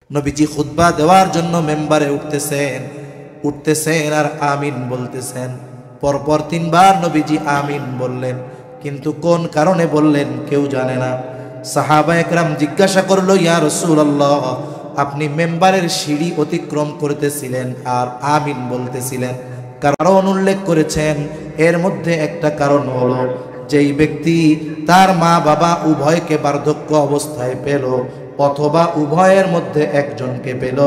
নবীজি খুতবা দেওয়ার জন্য মেম্বারে উঠতেছেন আর আমিন বলতেছেন। পরপর 3 বার নবীজি আমিন বললেন, কিন্তু কোন কারণে বললেন কেউ জানে না। সাহাবা একরাম জিজ্ঞাসা করলো, ইয়া রাসূলুল্লাহ, আপনি মেম্বারের সিঁড়ি অতিক্রম করতেছিলেন আর আমিন বলতেছিলেন, কারণ উল্লেখ করেছেন। এর মধ্যে একটা কারণ হলো, যেই ব্যক্তি তার মা বাবা উভয়কে বার্ধক্য অবস্থায় পেল অথবা উভয়ের মধ্যে একজনকে পেল,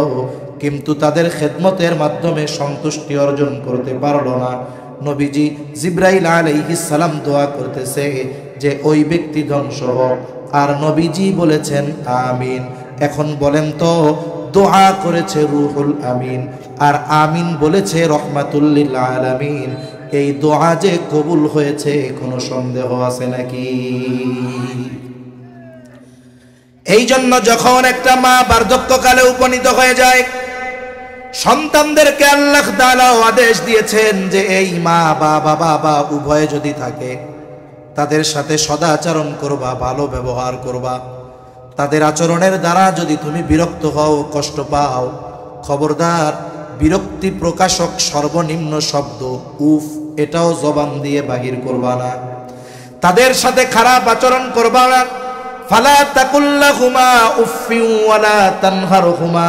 কিন্তু তাদের খেদমতের মাধ্যমে সন্তুষ্টি অর্জন করতে পারল না, নবীজি জিবরাইল আলাইহিস সালাম দোয়া করতেছে যে ওই ব্যক্তি ধ্বংস হোক, আর নবীজি বলেছেন আমিন। এখন বলেন তো, দোয়া করেছে রুহুল আমিন আর আমিন বলেছে রহমাতুল লিল আলামিন, এই দোয়া যে কবুল হয়েছে কোনো সন্দেহ আছে নাকি? এই জন্য যখন একটা মা বার্ধক্যকালে উপনীত হয়ে যায়, সন্তানদেরকে আল্লাহ তাআলা আদেশ দিয়েছেন যে এই মা বা বাবা উভয়ে যদি থাকে, তাদের সাথে সদাচরণ করবা, ভালো ব্যবহার করবা। তাদের আচরণের দ্বারা যদি তুমি বিরক্ত হও, কষ্ট পাও, খবরদার বিরক্তি প্রকাশক সর্বনিম্ন শব্দ উফ এটাও জবান দিয়ে বাহির করবা না। তাদের সাথে খারাপ আচরণ করবা না। ফালা তাকুল্লাহুমা উফফি ওয়ালা তানহারহুমা,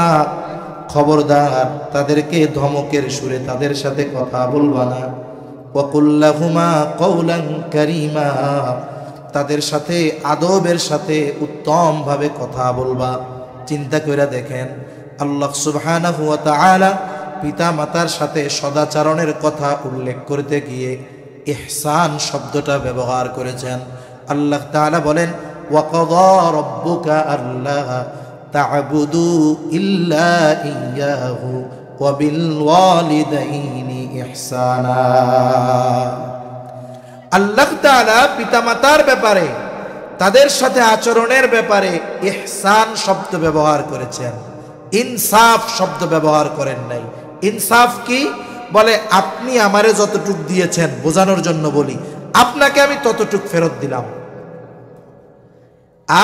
খবরদার তাদেরকে ধমকের সুরে তাদের সাথে কথা বলবা না। ওয়াকুল্লাহুমা কওলান কারীমা, তাদের সাথে আদবের সাথে উত্তম ভাবে কথা বলবা। চিন্তা করে দেখেন, আল্লাহ সুবহানাহু ওয়া তাআলা পিতা মাতার সাথে সদাচরণের কথা উল্লেখ করতে গিয়ে ইহসান শব্দটা ব্যবহার করেছেন। আল্লাহ তাআলা বলেন, ওয়া ক্বাদা রাব্বুকা আল্লা তা'বুদু ইল্লা ইয়্যাহু ওয়া বিল ওয়ালিদাইনি ইহসানা। আল্লাহ তাআলা পিতামাতার ব্যাপারে, তাদের সাথে আচরণের ব্যাপারে ইহসান শব্দ ব্যবহার করেছেন, ইনসাফ শব্দ ব্যবহার করেন নাই। ইনসাফ কি? বলে আপনি আমারে যতটুক দিয়েছেন, বোঝানোর জন্য বলি, আপনাকে আমি ততটুক ফেরত দিলাম।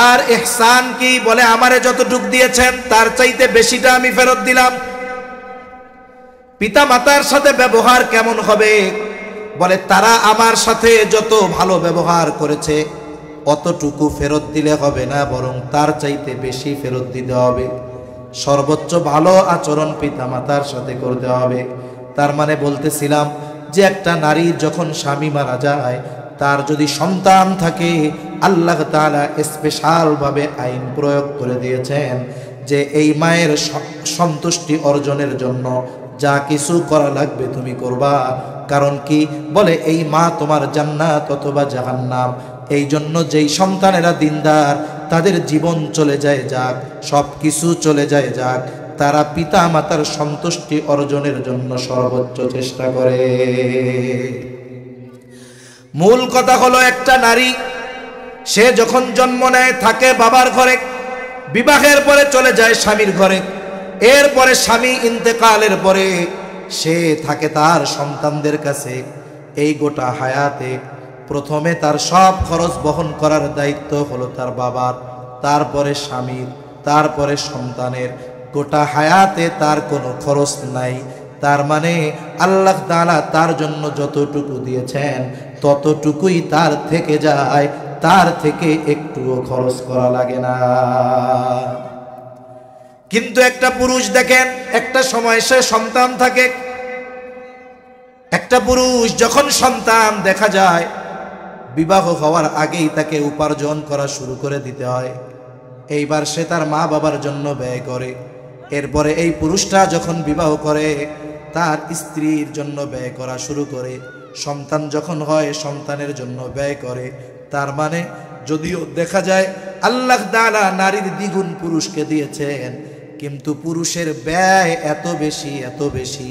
আর ইহসান কি? বলে আমারে যতটুক দিয়েছেন তার চাইতে বেশিটা আমি ফেরত দিলাম। পিতা মাতার সাথে ব্যবহার কেমন হবে? বলে তারা আমার সাথে যত ভালো ব্যবহার করেছে অতটুকু ফেরত দিলে হবে না, বরং তার চাইতে বেশি ফেরত দিতে হবে। সর্বোচ্চ ভালো আচরণ পিতা মাতার সাথে করতে হবে। তার মানে বলতেছিলাম যে একটা নারী যখন স্বামী মারা যায়, তার যদি সন্তান থাকে, আল্লাহ তাআলা স্পেশাল ভাবে আইন প্রয়োগ করে দিয়েছেন যে এই মায়ের সন্তুষ্টি অর্জনের জন্য যা কিছু করা লাগবে তুমি করবা। কারণ কি? বলে এই মা তোমার জান্নাত অথবা জাহান্নাম। এই জন্য যেই সন্তানেরা দিনদার, তাদের জীবন চলে যায় যাক, সব কিছু চলে যায় যাক, তারা পিতা মাতার সন্তুষ্টি অর্জনের জন্য সর্বোচ্চ চেষ্টা করে। মূল কথা হলো, একটা নারী সে যখন জন্ম নেয় থাকে বাবার ঘরে, বিবাহের পরে চলে যায় স্বামীর ঘরে, এরপরে স্বামী ইন্তেকালের পরে সে থাকে তার সন্তানদের কাছে। এই গোটা হায়াতে প্রথমে তার সব খরচ বহন করার দায়িত্ব হলো তার বাবার, তারপরে স্বামীর, তারপরে সন্তানের। গোটা হায়াতে তার কোনো খরচ নাই। তার মানে আল্লাহ তাআলা তার জন্য যতটুকু দিয়েছেন ততটুকুই তার থেকে যায়, তার থেকে একটুও খরচ করা লাগে না। কিন্তু একটা পুরুষ দেখেন, একটা সময় সে সন্তান থাকে, একটা পুরুষ যখন সন্তান দেখা যায়, বিবাহ হওয়ার আগেই তাকে উপার্জন করা শুরু করে দিতে হয়। এইবার সে তার মা বাবার জন্য ব্যয় করে। এরপরে এই পুরুষটা যখন বিবাহ করে, তার স্ত্রীর জন্য ব্যয় করা শুরু করে। সন্তান যখন হয়, সন্তানের জন্য ব্যয় করে। তার মানে যদিও দেখা যায় আল্লাহ তাআলা নারীর দ্বিগুণ পুরুষকে দিয়েছেন, কিন্তু পুরুষের ব্যয় এত বেশি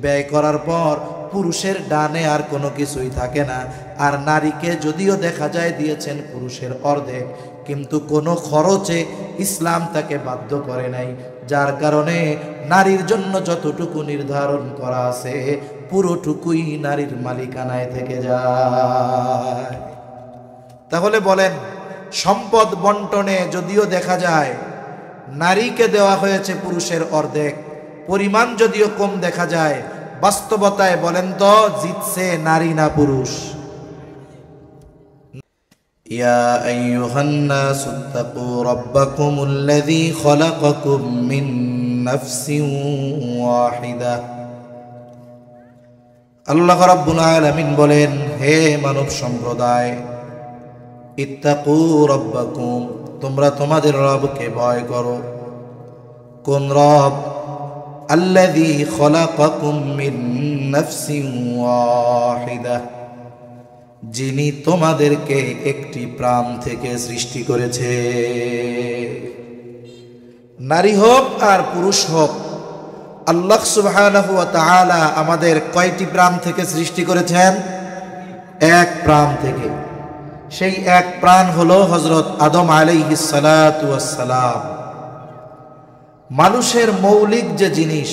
ব্যয় করার পর পুরুষের ডানে আর কোনো কিছুই থাকে না। আর নারীকে যদিও দেখা যায় দিয়েছেন পুরুষের অর্ধেক, কিন্তু কোনো খরচে ইসলাম তাকে বাধ্য করে নাই, যার কারণে নারীর জন্য যতটুকু নির্ধারণ করা আছে পুরোটুকুই নারীর মালিকানায় থেকে যায়। তাহলে বলেন, সম্পদ বন্টনে যদিও দেখা যায় নারীকে দেওয়া হয়েছে পুরুষের অর্ধেক। পরিমাণ যদিও কম দেখা যায়, বাস্তবতায় বলেন তো জিতছে নারী না পুরুষ? ইয়া আইয়ুহান নাসু তাকু রাব্বাকুমুল্লাযী খালাকাকুম মিন নাফসিন ওয়াহিদা। আল্লাহ রাব্বুল আলামিন বলেন, হে মানব সম্প্রদায়, ইত্তাকু রাব্বাকুম, তোমরা তোমাদের রবকে ভয় করো। কোন রব? আল্লাযী খালাকাকুম মিন নাফসিন ওয়াহিদা, যিনি তোমাদেরকে একটি প্রাণ থেকে সৃষ্টি করেছে। নারী হোক আর পুরুষ হোক, আল্লাহ সুবহানাহু ওয়া তাআলা আমাদের কয়টি প্রাণ থেকে সৃষ্টি করেছেন? এক প্রাণ থেকে। সেই এক প্রাণ হলো হযরত আদম আলাইহিস সালাতু ওয়াস সালাম। মানুষের মৌলিক যে জিনিস,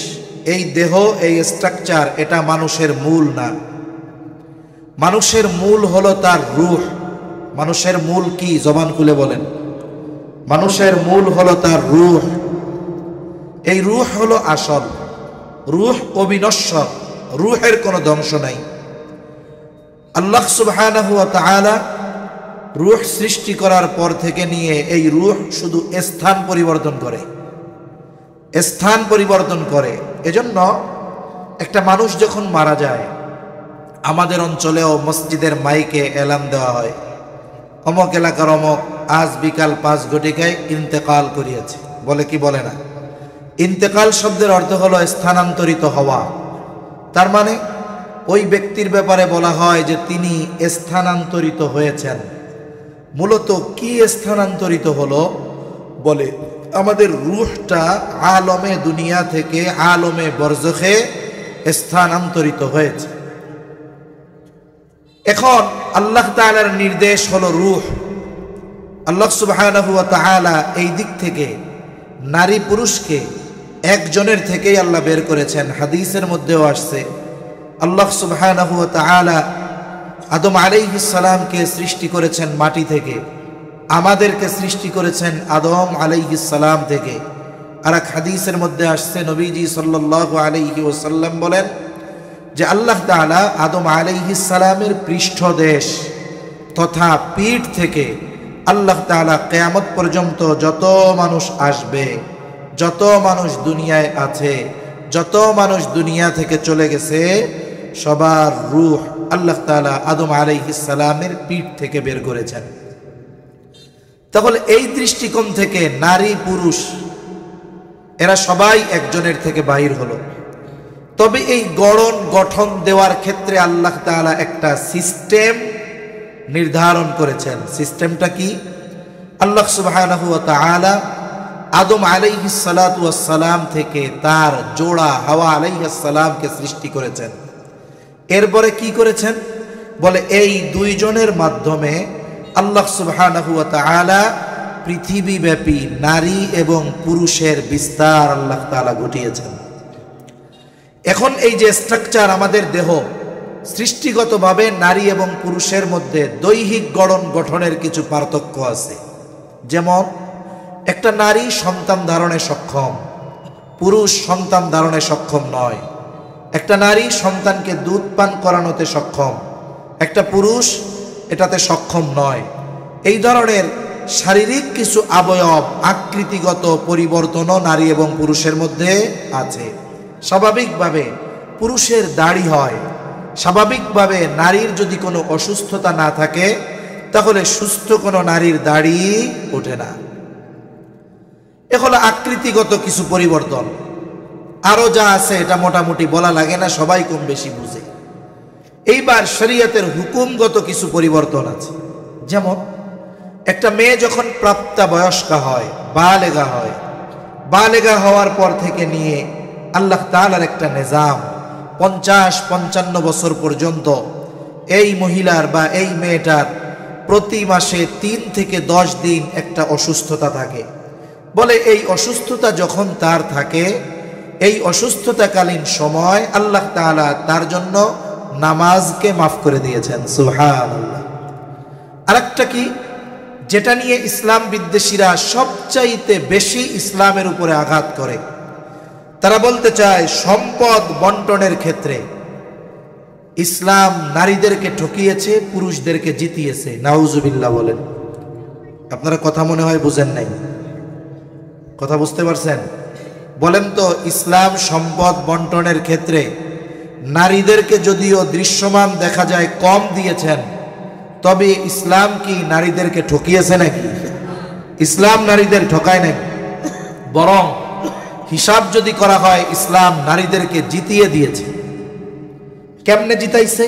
এই দেহ, এই স্ট্রাকচার, এটা মানুষের মূল না। মানুষের মূল হলো তার রূহ। মানুষের মূল কি? জবান খুলে বলেন। মানুষের মূল হলো তার রূহ। এই রূহ হলো আসল। রূহ অবিনশ্বর, রূহের কোনো ধ্বংস নাই। আল্লাহ সুবহানাহু ওয়া তাআলা রূহ সৃষ্টি করার পর থেকে নিয়ে এই রূহ শুধু স্থান পরিবর্তন করে, স্থান পরিবর্তন করে। এজন্য একটা মানুষ যখন মারা যায়, আমাদের অঞ্চলেও মসজিদের মাইকে এলান দেওয়া হয়, অমক এলাকার অমক আজ বিকাল 5 ঘটিকায় ইন্তেকাল করিয়াছে। বলে কি বলে না? ইন্তেকাল শব্দের অর্থ হলো স্থানান্তরিত হওয়া। তার মানে ওই ব্যক্তির ব্যাপারে বলা হয় যে তিনি স্থানান্তরিত হয়েছেন। মূলত কি স্থানান্তরিত হলো? বলে আমাদের রূহটা আলমে দুনিয়া থেকে আলমে বরজখে স্থানান্তরিত হয়েছে। এখন আল্লাহ তাআলার নির্দেশ হলো রূহ। আল্লাহ সুবহানাহু ওয়া তাআলা এই দিক থেকে নারী পুরুষকে একজনের থেকেই আল্লাহ বের করেছেন। হাদিসের মধ্যেও আসছে, আল্লাহ সুবহানাহু ওয়া তাআলা আদম আলাইহিস সালামকে সৃষ্টি করেছেন মাটি থেকে, আমাদেরকে সৃষ্টি করেছেন আদম আলাইহিস সালাম থেকে। আর এক হাদিসের মধ্যে আসছে, নবীজি সাল্লাল্লাহু আলাইহি ওয়াসাল্লাম বলেন যে আল্লাহ তাআলা আদম আলাইহিস সালামের পৃষ্ঠদেশ তথা পিঠ থেকে আল্লাহ তাআলা কিয়ামত পর্যন্ত যত মানুষ আসবে, যত মানুষ দুনিয়ায় আছে, যত মানুষ দুনিয়া থেকে চলে গেছে, সবার রূহ আল্লাহ তাআলা আদম আলাইহিস সালামের পিঠ থেকে বের করেছেন। তাহলে এই দৃষ্টিকোণ থেকে নারী পুরুষ এরা সবাই একজনের থেকে বাহির হলো। তবে এই গঠন দেওয়ার ক্ষেত্রে আল্লাহ তাআলা একটা সিস্টেম নির্ধারণ করেছেন। সিস্টেমটা কি? আল্লাহ সুবহানাহু ওয়া তাআলা আদম আলাইহিস সালাতু ওয়াস সালাম থেকে তার জোড়া হাওয়া আলাইহিস সালামকে সৃষ্টি করেছেন। এরপরে কি করেছেন? বলে এই দুইজনের মাধ্যমে আল্লাহ সুবহানাহু ওয়া তাআলা পৃথিবীব্যাপী নারী এবং পুরুষের বিস্তার আল্লাহ তাআলা ঘটিয়েছেন। এখন এই যে স্ট্রাকচার আমাদের দেহ, সৃষ্টিগতভাবে নারী এবং পুরুষের মধ্যে দৈহিক গঠনের কিছু পার্থক্য আছে। যেমন একটা নারী সন্তান ধারণে সক্ষম, পুরুষ সন্তান ধারণে সক্ষম নয়। একটা নারী সন্তানকে দুধ পান করানোতে সক্ষম, একটা পুরুষ এটাতে সক্ষম নয়। এই ধরনের শারীরিক কিছু অবয়ব আকৃতিগত পরিবর্তনও নারী এবং পুরুষের মধ্যে আছে। স্বাভাবিকভাবে পুরুষের দাড়ি হয়, স্বাভাবিকভাবে নারীর যদি কোনো অসুস্থতা না থাকে তাহলে সুস্থ কোনো নারীর দাড়ি ওঠে না। এ হলো আকৃতিগত কিছু পরিবর্তন। আরো যা আছে এটা মোটামুটি বলা লাগে না, সবাই কম বেশি বুঝে। এইবার শরীয়তের হুকুমগত কিছু পরিবর্তন আছে। যেমন একটা মেয়ে যখন প্রাপ্তবয়স্কা হয়, বালেগা হয়, বালেগা হওয়ার পর থেকে নিয়ে আল্লাহ তাআলার একটা নিজাম, 50-55 বছর পর্যন্ত এই মহিলার বা এই মেয়েটার প্রতি মাসে 3 থেকে 10 দিন একটা অসুস্থতা থাকে। বলে এই অসুস্থতা যখন তার থাকে, এই অসুস্থতাকালীন সময় আল্লাহ তাআলা তার জন্য নামাজকে মাফ করে দিয়েছেন। সুবহানাল্লাহ। আরেকটা কি? যেটা নিয়ে ইসলাম বিদ্বেষীরা সবচাইতে বেশি ইসলামের উপরে আঘাত করে। তারা বলতে চায় সম্পদ বন্টনের ক্ষেত্রে ইসলাম নারীদেরকে ঠকিয়েছে, পুরুষদেরকে জিতিয়েছে। নাউজুবিল্লাহ বলেন। আপনারা কথা মনে হয় বুঝেন নাই, কথা বুঝতে পারছেন? বলেন তো, ইসলাম সম্পদ বন্টনের ক্ষেত্রে নারীদেরকে যদিও দৃশ্যমান দেখা যায় কম দিয়েছেন, তবে ইসলাম কি নারীদেরকে ঠকিয়েছে নাকি? ইসলাম নারীদের ঠকায় নাকি? বরং হিসাব যদি করা হয় ইসলাম নারীদেরকে জিতিয়ে দিয়েছে। কেমনে জিতাইছে?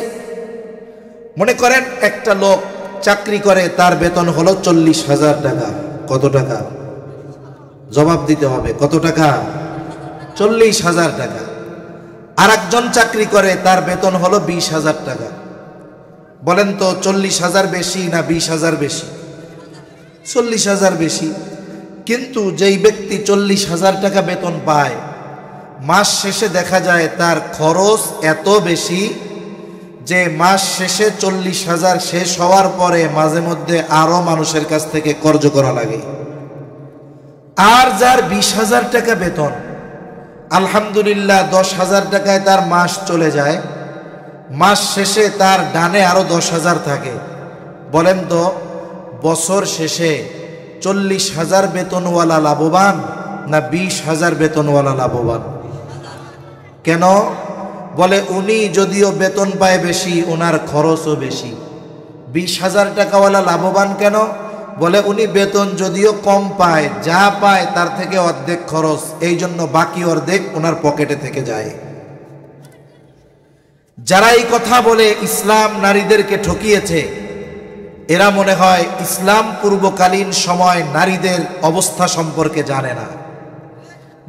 মনে করেন একটা লোক চাকরি করে, তার বেতন হলো 40,000 টাকা। কত টাকা? জবাব দিতে হবে। কত টাকা? 40,000 টাকা। আর একজন চাকরি করে, তার বেতন হলো 20,000 টাকা। বলেন তো 40,000 বেশি না 20,000 বেশি? 40,000 বেশি। কিন্তু যেই ব্যক্তি 40,000 টাকা বেতন পায়, মাস শেষে দেখা যায় তার খরচ এত বেশি যে মাস শেষে 40,000 শেষ হওয়ার পরে মাঝে মধ্যে আরো মানুষের কাছ থেকে কর্জ করা লাগে। আর যার 20,000 টাকা বেতন, আলহামদুলিল্লাহ 10,000 টাকায় তার মাস চলে যায়, মাস শেষে তার ডানে আরো 10,000 থাকে। বলেন তো বছর শেষে 40,000 বেতনওয়ালা লাভবান না 20,000 বেতনওয়ালা লাভবান? কেন? বলে উনি যদিও বেতন পায় বেশি, ওনার খরচও বেশি। 20,000 টাকাওয়ালা লাভবান কেন? বলে উনি বেতন যদিও কম পায়, যা পায় তার থেকে অর্ধেক খরচ, এই জন্য বাকি অর্ধেক ওনার পকেটে থেকে যায়। যারা এই কথা বলে ইসলাম নারীদেরকে ঠকিয়েছে, এরা মনে হয় ইসলাম পূর্বকালীন সময় নারীদের অবস্থা সম্পর্কে জানে না।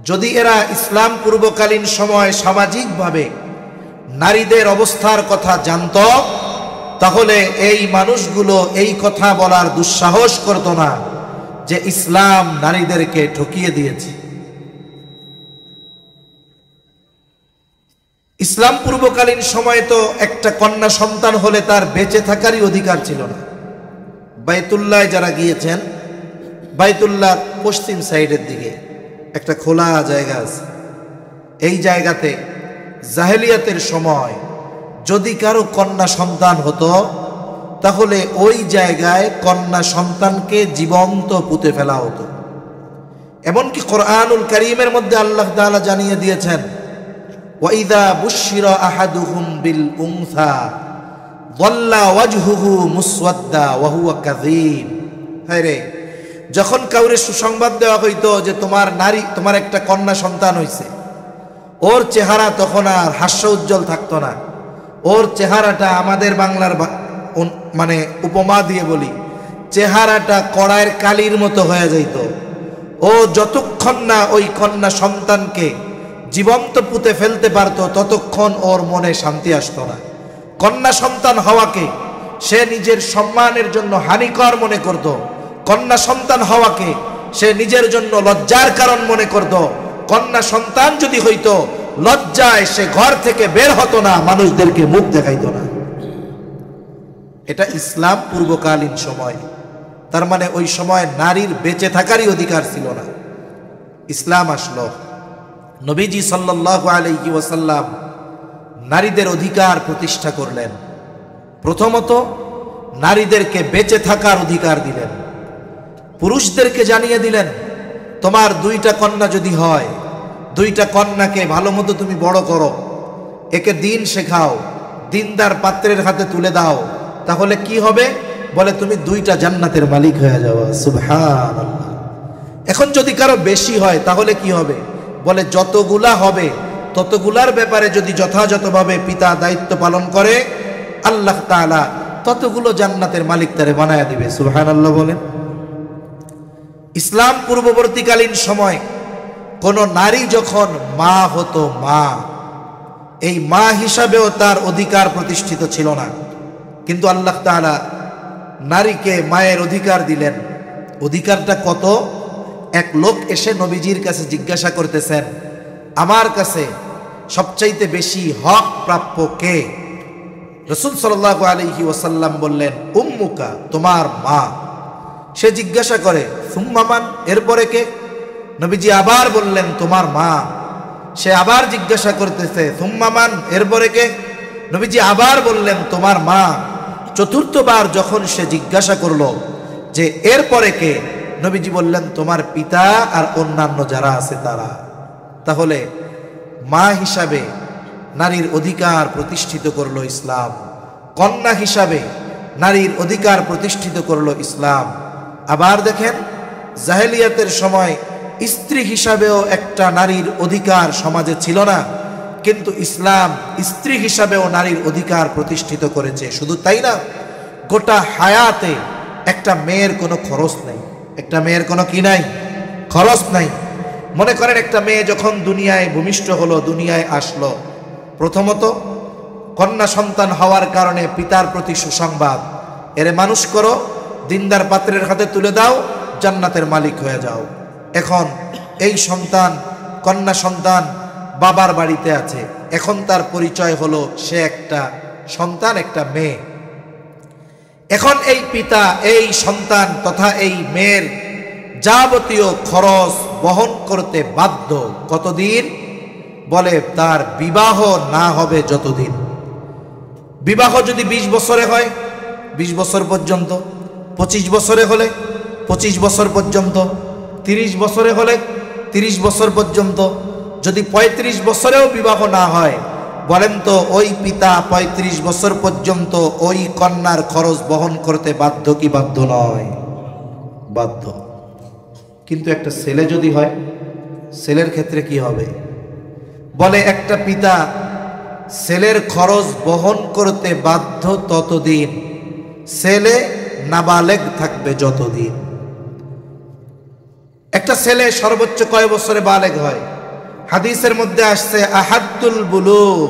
যদি এরা ইসলাম পূর্বকালীন সময় সামাজিকভাবে নারীদের অবস্থার কথা জানত, তাহলে এই মানুষগুলো এই কথা বলার দুঃসাহস করত না যে ইসলাম নারীদেরকে ঠকিয়ে দিয়েছে। ইসলাম পূর্বকালীন সময়ে তো একটা কন্যা সন্তান হলে তার বেঁচে থাকারই অধিকার ছিল না। বাইতুল্লাহ যারা গিয়েছেন, বাইতুল্লাহ পশ্চিম সাইডের দিকে একটা খোলা জায়গা আছে। এই জায়গাতে জাহেলিয়াতের সময় যদি কারো কন্যা সন্তান হতো, তাহলে ওই জায়গায় কন্যা সন্তানকে জীবন্ত পুঁতে ফেলা হতো। এমনকি কোরআনুল কারীমের মধ্যে আল্লাহ তাআলা জানিয়ে দিয়েছেন, ওয়াইদা বুশিরা আহাদুহুম বিল উনসা যাল্লা ওয়াজহুহু মুসওয়াদ্দা ওয়া হুয়া কাযীব। হ্যাঁ রে, যখন কাউরে সুসংবাদ দেওয়া হইতো যে তোমার একটা কন্যা সন্তান হইছে, ওর চেহারা তখন আর হাস্য উজ্জ্বল থাকতো না। ওর চেহারাটা আমাদের বাংলার মানে উপমা দিয়ে বলি, চেহারাটা কড়াইয়ের কালির মতো হয়ে যাইত। ও যতক্ষণ না ওই কন্যা সন্তানকে জীবন্ত পুঁতে ফেলতে পারতো, ততক্ষণ ওর মনে শান্তি আসতো না। কন্যা সন্তান হওয়াকে সে নিজের সম্মানের জন্য হানিকর মনে করত। কন্যা সন্তান হওয়াকে সে নিজের জন্য লজ্জার কারণ মনে করত। কন্যা সন্তান যদি হইতো, লজ্জায় সে ঘর থেকে বের হতো না, মানুষদেরকে মুখ দেখাইতো না। এটা ইসলাম পূর্বকালীন সময়। তার মানে ওই সময় নারীর বেঁচে থাকারই অধিকার ছিল না। ইসলাম আসলো, নবীজি সাল্লাল্লাহু আলাইহি ওয়াসাল্লাম নারীদের অধিকার প্রতিষ্ঠা করলেন। প্রথমত নারীদেরকে বেঁচে থাকার অধিকার দিলেন। পুরুষদেরকে জানিয়ে দিলেন, তোমার 2টা কন্যা যদি হয়, 2টা কন্যাকে ভালো মতো তুমি বড় করো, একে দিন শেখাও, দিনদার পাত্রের হাতে তুলে দাও, তাহলে কি হবে? বলে তুমি 2টা জান্নাতের মালিক হয়ে যাওয়া। সুবহানাল্লাহ। এখন যদি কারো বেশি হয় তাহলে কি হবে? বলে যতগুলা হবে ততগুলার ব্যাপারে যদি যথাযথভাবে পিতা দায়িত্ব পালন করে, আল্লাহ তাআলা ততগুলো জান্নাতের মালিক তারে বানায়া দিবে। সুবহানাল্লাহ বলেন। ইসলাম পূর্ববর্তীকালীন সময় কোন নারী যখন মা হতো, মা, এই মা হিসাবেও তার অধিকার প্রতিষ্ঠিত ছিল না। কিন্তু আল্লাহ তাআলা নারীকে মায়ের অধিকার দিলেন। অধিকারটা কত? এক লোক এসে নবীজির কাছে জিজ্ঞাসা করতেছেন, আমার কাছে সবচাইতে বেশি হক প্রাপ্য কে? রাসূল সাল্লাল্লাহু আলাইহি ওয়াসাল্লাম বললেন, উম্মুকা, তোমার মা। সে জিজ্ঞাসা করে সুম্মা মান, এরপরে কে? নবীজি আবার বললেন তোমার মা। সে আবার জিজ্ঞাসা করতেছে সুম্মা মান, এরপরে কে? নবীজি আবার বললেন তোমার মা। চতুর্থবার যখন সে জিজ্ঞাসা করলো যে এরপরে কে, নবীজি বললেন তোমার পিতা আর অন্যান্য যারা আছে তারা। তাহলে মা হিসাবে নারীর অধিকার প্রতিষ্ঠিত করলো ইসলাম, কন্যা হিসাবে নারীর অধিকার প্রতিষ্ঠিত করলো ইসলাম। আবার দেখেন জাহেলিয়াতের সময় স্ত্রী হিসাবেও একটা নারীর অধিকার সমাজে ছিল না, কিন্তু ইসলাম স্ত্রী হিসাবেও নারীর অধিকার প্রতিষ্ঠিত করেছে। শুধু তাই না, গোটা হায়াতে একটা মেয়ের কোনো খরচ নেই, একটা মেয়ের কোনো কি নাই, খরচ নাই। মনে করেন একটা মেয়ে যখন দুনিয়ায় ভূমিষ্ঠ হলো, দুনিয়ায় আসলো, প্রথমত কন্যা সন্তান হওয়ার কারণে পিতার প্রতি সুসংবাদ, এরে মানুষ করো, দিনদার পাত্রের হাতে তুলে দাও, জান্নাতের মালিক হয়ে যাও। এখন এই সন্তান, কন্যা সন্তান বাবার বাড়িতে আছে, এখন তার পরিচয় হলো সে একটা সন্তান, একটা মেয়ে। এখন এই পিতা এই সন্তান তথা এই মেয়ের যাবতীয় খরচ বহন করতে বাধ্য। কতদিন? বলে তার বিবাহ না হবে যতদিন। বিবাহ যদি 20 বছরে হয় 20 বছর পর্যন্ত, 25 বছরে হলে 25 বছর পর্যন্ত, 30 বছরে হলে 30 বছর পর্যন্ত, যদি 35 বছরেও বিবাহ না হয়, বলেন তো ওই পিতা 35 বছর পর্যন্ত ওই কন্যার খরচ বহন করতে বাধ্য কি বাধ্য নয়? বাধ্য। কিন্তু একটা ছেলে যদি হয়, ছেলের ক্ষেত্রে কি হবে? বলে একটা পিতা ছেলের খরচ বহন করতে বাধ্য ততদিন, ছেলে নাবালেগ থাকবে যতদিন। একটা ছেলে সর্বোচ্চ কয় বছরে বালেগ হয়? হাদিসের মধ্যে আসছে আহাদ্দুল বুলুগ,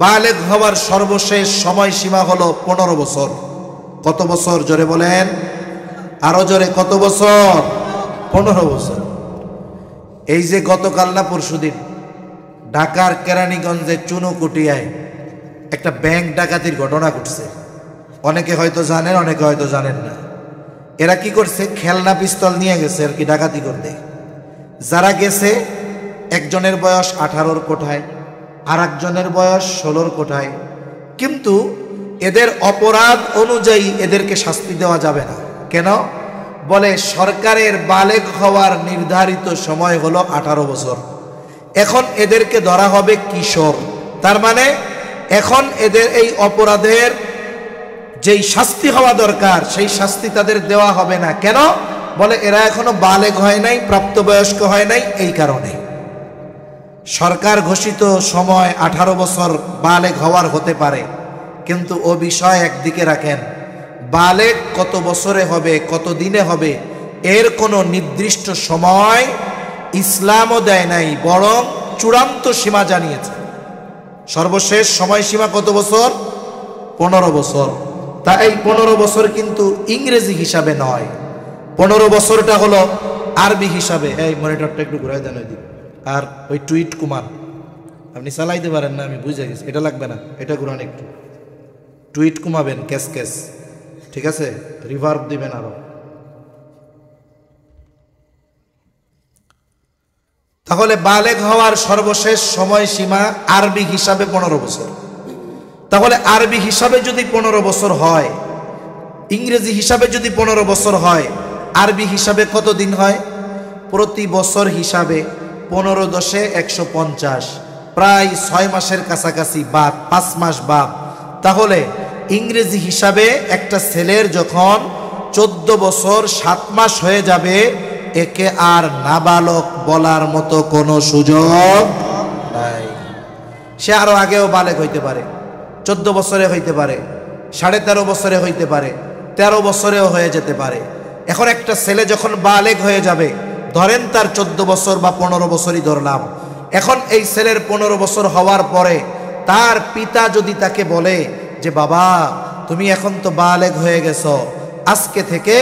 বালেগ হওয়ার সর্বশেষ সময়সীমা হলো 15 বছর। কত বছর? জোরে বলেন, আরো জোরে, কত বছর? 15 বছর। এই যে গতকাল না পরশুদিন ঢাকার কেরানীগঞ্জে চুনুকুটিয়ায় একটা ব্যাংক ডাকাতির ঘটনা ঘটছে। অনেকে হয়তো জানেন, অনেকে হয়তো জানেন না। এরা কি করছে? খেলনা পিস্তল নিয়ে গেছে আর কি ডাকাতি করতে। যারা গেছে একজনের বয়স 18-র কোঠায়, আর একজনের বয়স 16-র কোঠায়, কিন্তু এদের অপরাধ অনুযায়ী এদেরকে শাস্তি দেওয়া যাবে না। কেন? বলে সরকারের বালেগ হওয়ার নির্ধারিত সময় হলো 18 বছর। এখন এদেরকে ধরা হবে কিশোর, তার মানে এখন এদের এই অপরাধের যেই শাস্তি হওয়া দরকার সেই শাস্তি তাদের দেওয়া হবে না। কেন? বলে এরা এখনো বালেগ হয় নাই, প্রাপ্তবয়স্ক হয় নাই, এই কারণে। সরকার ঘোষিত সময় 18 বছর বালেগ হওয়ার হতে পারে, কিন্তু ও বিষয় একদিকে রাখেন, বালেগ কত বছরে হবে, কত দিনে হবে, এর কোনো নির্দিষ্ট সময় ইসলামও দেয় নাই, বরং চূড়ান্ত সীমা জানিয়েছে। সর্বশেষ সময়সীমা কত বছর? 15 বছর। তা এই 15 বছর কিন্তু ইংরেজি হিসাবে নয়, 15 বছরটা হলো আরবি হিসাবে। এই মনিটরটা একটু ঘুরাই দেন ওই দিক, আর ওই টুইট কুমার আপনি চালাইতে পারেন না, আমি বুঝে গেছি, এটা লাগবে না, এটা ঘুরান একটু, টুইট কমাবেন, ক্যাশ ক্যাশ, ঠিক আছে, রিভার্ব দিবেন আরো। তাহলে বালেগ হওয়ার সর্বশেষ সময়সীমা আরবি হিসাবে 15 বছর। তাহলে আরবি হিসাবে যদি 15 বছর হয়, ইংরেজি হিসাবে যদি 15 বছর হয়, আরবি হিসাবে কত দিন হয়? প্রতি বছর হিসাবে 15 10 150, প্রায় 6 মাসের কাছাকাছি বাদ, 5 মাস বাদ। তাহলে ইংরেজি হিসাবে একটা ছেলের যখন 14 বছর 7 মাস হয়ে যাবে, একে আর নাবালক বলার মতো কোনো সুযোগ নাই। সে আরো আগেও বালেগ হইতে পারে, 14 বছরে হইতে পারে, 13.5 বছরে হইতে পারে, 13 বছরেও হয়ে যেতে পারে। এখন একটা ছেলে যখন বালেগ হয়ে যাবে, ধরেন তার 14 বছর বা 15 বছরই ধরলাম, এখন এই ছেলের 15 বছর হওয়ার পরে তার পিতা যদি তাকে বলে যে বাবা তুমি এখন তো বালেগ হয়ে গেছো, আজকে থেকে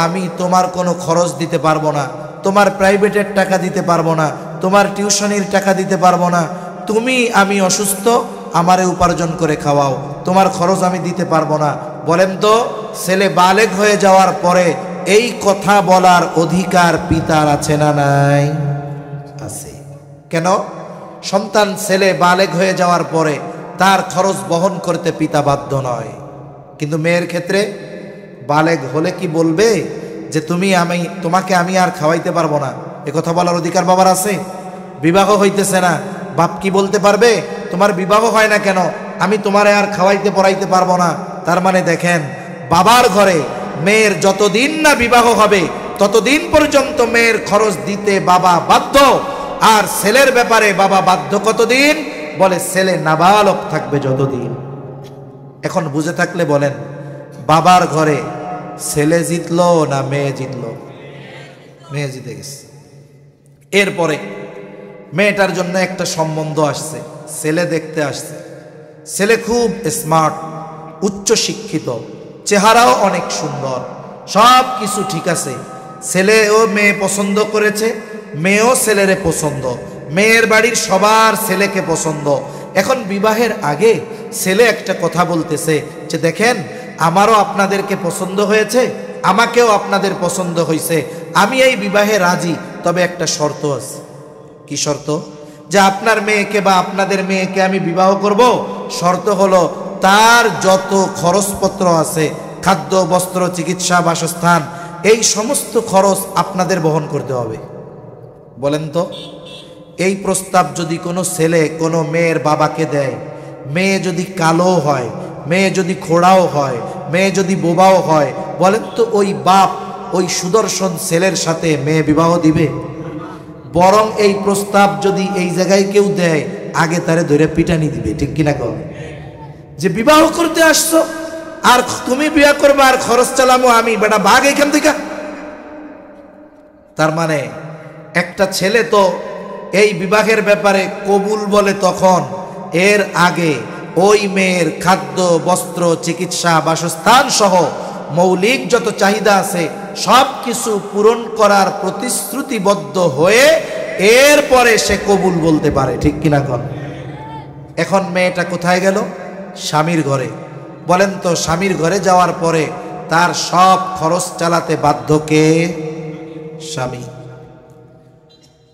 আমি তোমার কোনো খরচ দিতে পারবো না, তোমার প্রাইভেটের টাকা দিতে পারবো না, তোমার টিউশনির টাকা দিতে পারবো না, তুমি, আমি অসুস্থ, আমারে উপার্জন করে খাওয়াও, তোমার খরচ আমি দিতে পারবো না। বলেন তো ছেলে বালেগ হয়ে যাওয়ার পরে এই কথা বলার অধিকার পিতার আছে না নাই? আছে। কেন? সন্তান ছেলে বালেগ হয়ে যাওয়ার পরে তার খরচ বহন করতে পিতা বাধ্য নয়। কিন্তু মেয়ের ক্ষেত্রে বালেগ হলে কি বলবে যে তোমাকে আমি আর খাওয়াইতে পারবো না? এ কথা বলার অধিকার বাবার আছে? বিবাহ হইতেছে না, বাপ কি বলতে পারবে তোমার বিবাহ হয় না কেন, আমি তোমারে আর খাওয়াইতে পড়াইতে পারবো না? তার মানে দেখেন, বাবার ঘরে মেয়ের যতদিন না বিবাহ হবে ততদিন পর্যন্ত মেয়ের খরচ দিতে বাবা বাধ্য। আর ছেলের ব্যাপারে বাবা বাধ্য কতদিন? বলে ছেলে নাবালক থাকবে যতদিন। এখন বুঝে থাকলে বলেন, বাবার ঘরে ছেলে জিতলো না মেয়ে জিতলো? মেয়ে জিতে গেছে। এরপরে মেয়েটার জন্য একটা সম্বন্ধ আসছে, ছেলে দেখতে আসছে। ছেলে খুব স্মার্ট, উচ্চ শিক্ষিত, চেহারাও অনেক সুন্দর, সব কিছু ঠিক আছে। ছেলেও মেয়ে পছন্দ করেছে, মেয়েও ছেলেরে পছন্দ, মেয়ের বাড়ির সবার ছেলেকে পছন্দ। এখন বিবাহের আগে ছেলে একটা কথা বলতেছে যে দেখেন, আমারও আপনাদেরকে পছন্দ হয়েছে, আমাকেও আপনাদের পছন্দ হয়েছে, আমি এই বিবাহে রাজি, তবে একটা শর্ত আছে। কি শর্ত? যে আপনার মেয়েকে বা আপনাদের মেয়েকে আমি বিবাহ করব, শর্ত হলো তার যত খরচপত্র আছে, খাদ্য, বস্ত্র, চিকিৎসা, বাসস্থান, এই সমস্ত খরচ আপনাদের বহন করতে হবে। বলেন তো, এই প্রস্তাব যদি কোনো ছেলে কোনো মেয়ের বাবাকে দেয়, মেয়ে যদি কালো হয়, মেয়ে যদি খোড়াও হয়, মেয়ে যদি বোবাও হয়, বলেন তো ওই বাপ ওই সুদর্শন ছেলের সাথে মেয়ে বিবাহ দিবে? বরং এই প্রস্তাব যদি এই জায়গায় কেউ দেয়, আগে তারে ধরে পিটানি দিবে। ঠিক কিনা কর? যে বিবাহ করতে আসছো আর তুমি বিয়ে করবে আর খরচ চালামো আমি, বেটা ভাগ এখান থেকে। তার মানে একটা ছেলে তো এই বিবাহের ব্যাপারে কবুল বলে তখন, এর আগে ওই মেয়ের খাদ্য, বস্ত্র, চিকিৎসা, বাসস্থান সহ মৌলিক যত চাহিদা আছে সব কিছু পূরণ করার প্রতিশ্রুতিবদ্ধ হয়ে এরপরে সে কবুল বলতে পারে। ঠিক কিনা কর? এখন মেয়েটা কোথায় গেল? স্বামীর ঘরে। বলেন তো, স্বামীর ঘরে যাওয়ার পরে তার সব খরচ চালাতে বাধ্য কে? স্বামী।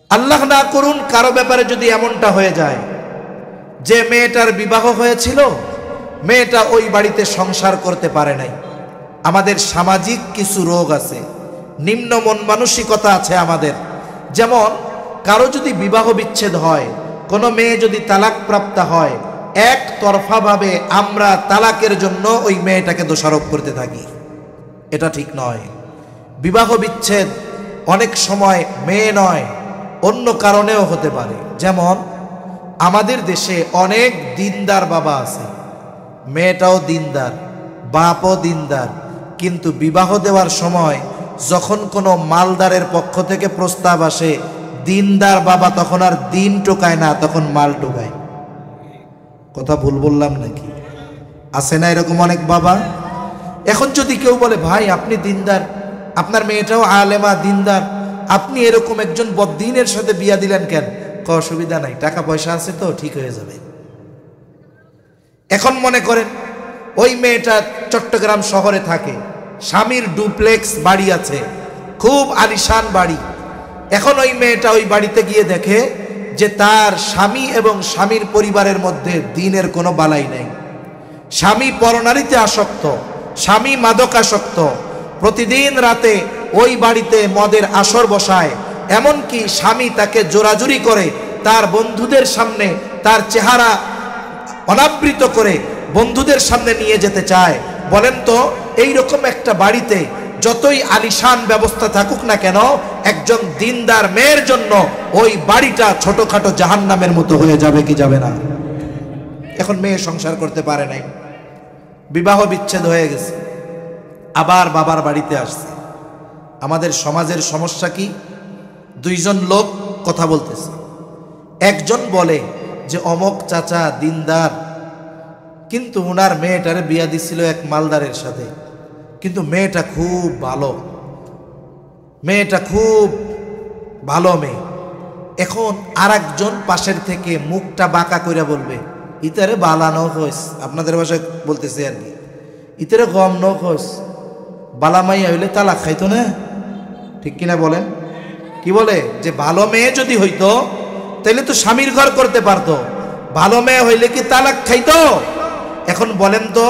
আল্লাহ না করুন কারো ব্যাপারে যদি এমনটা হয়ে যায় যে মেয়েটার বিবাহ হয়েছিল, মেয়েটা ওই বাড়িতে সংসার করতে পারে নাই। আমাদের সামাজিক কিছু রোগ আছে, নিম্ন মন মানসিকতা আছে আমাদের। যেমন কারো যদি বিবাহ বিচ্ছেদ হয়, কোনো মেয়ে যদি তালাক প্রাপ্ত হয়, একতরফাভাবে আমরা তালাকের জন্য ওই মেয়েটাকে দোষারোপ করতে থাকি। এটা ঠিক নয়। বিবাহ বিচ্ছেদ অনেক সময় মেয়ে নয়, অন্য কারণেও হতে পারে। যেমন আমাদের দেশে অনেক দিনদার বাবা আছে, মেয়েটাও দিনদার, বাপও দিনদার, কিন্তু বিবাহ দেওয়ার সময় যখন কোনো মালদারের পক্ষ থেকে প্রস্তাব আসে, দিনদার বাবা তখন আর দিন টোকায় না, তখন মাল টোকায়। কথা ভুল বললাম নাকি? আছে না এরকম অনেক বাবা? এখন যদি কেউ বলে ভাই আপনি দিনদার, আপনার মেয়েটাও আলেমা দিনদার, আপনি এরকম একজন বদ্দিনের সাথে বিয়া দিলেন কেন? অসুবিধা নাই, টাকা পয়সা আছে তো, ঠিক হয়ে যাবে। এখন মনে করেন ওই মেয়েটা চট্টগ্রাম শহরে থাকে, স্বামীর ডুপ্লেক্স বাড়ি আছে, খুব আলিশান বাড়ি। এখন ওই মেয়েটা ওই বাড়িতে গিয়ে দেখে যে তার স্বামী এবং স্বামীর পরিবারের মধ্যে দিনের কোনো বালাই নেই। স্বামী পরনারীতে আসক্ত, স্বামী মাদকাসক্ত, প্রতিদিন রাতে ওই বাড়িতে মদের আসর বসায়, এমনকি স্বামী তাকে জোরাজুরি করে, তার বন্ধুদের সামনে তার চেহারা অনাবৃত করে বন্ধুদের সামনে নিয়ে যেতে চায়। বলেন তো, এই রকম একটা বাড়িতে যতই আলিশান ব্যবস্থা থাকুক না কেন, একজন দিনদার মেয়ের জন্য ওই বাড়িটা ছোটখাটো জাহান্নামের মতো হয়ে যাবে কি যাবে না? এখন মেয়ে সংসার করতে পারে নাই, বিবাহ বিচ্ছেদ হয়ে গেছে, আবার বাবার বাড়িতে আসছে। আমাদের সমাজের সমস্যা কি? দুইজন লোক কথা বলতেছে, একজন বলে যে অমক চাচা দিনদার, কিন্তু ওনার মেয়েটারে বিয়া দিছিল এক মালদারের সাথে, কিন্তু মেয়েটা খুব ভালো, মেয়েটা খুব ভালো মেয়ে। এখন আর একজন পাশের থেকে মুখটা বাঁকা করে বলবে ইতারে বালানো খোঁজ, আপনাদের ভাষায় বলতেছে আর কি, ইতারে গম ন খোঁজ, বালা মাইয়া হইলে তালাক খাইতো না, ঠিক কিনা বলেন? কি বলে যে ভালো মেয়ে যদি হইতো তাহলে তো স্বামীর ঘর করতে পারতো, ভালো মেয়ে হইলে কি তালাক খাইতো? এখন বলেন তো,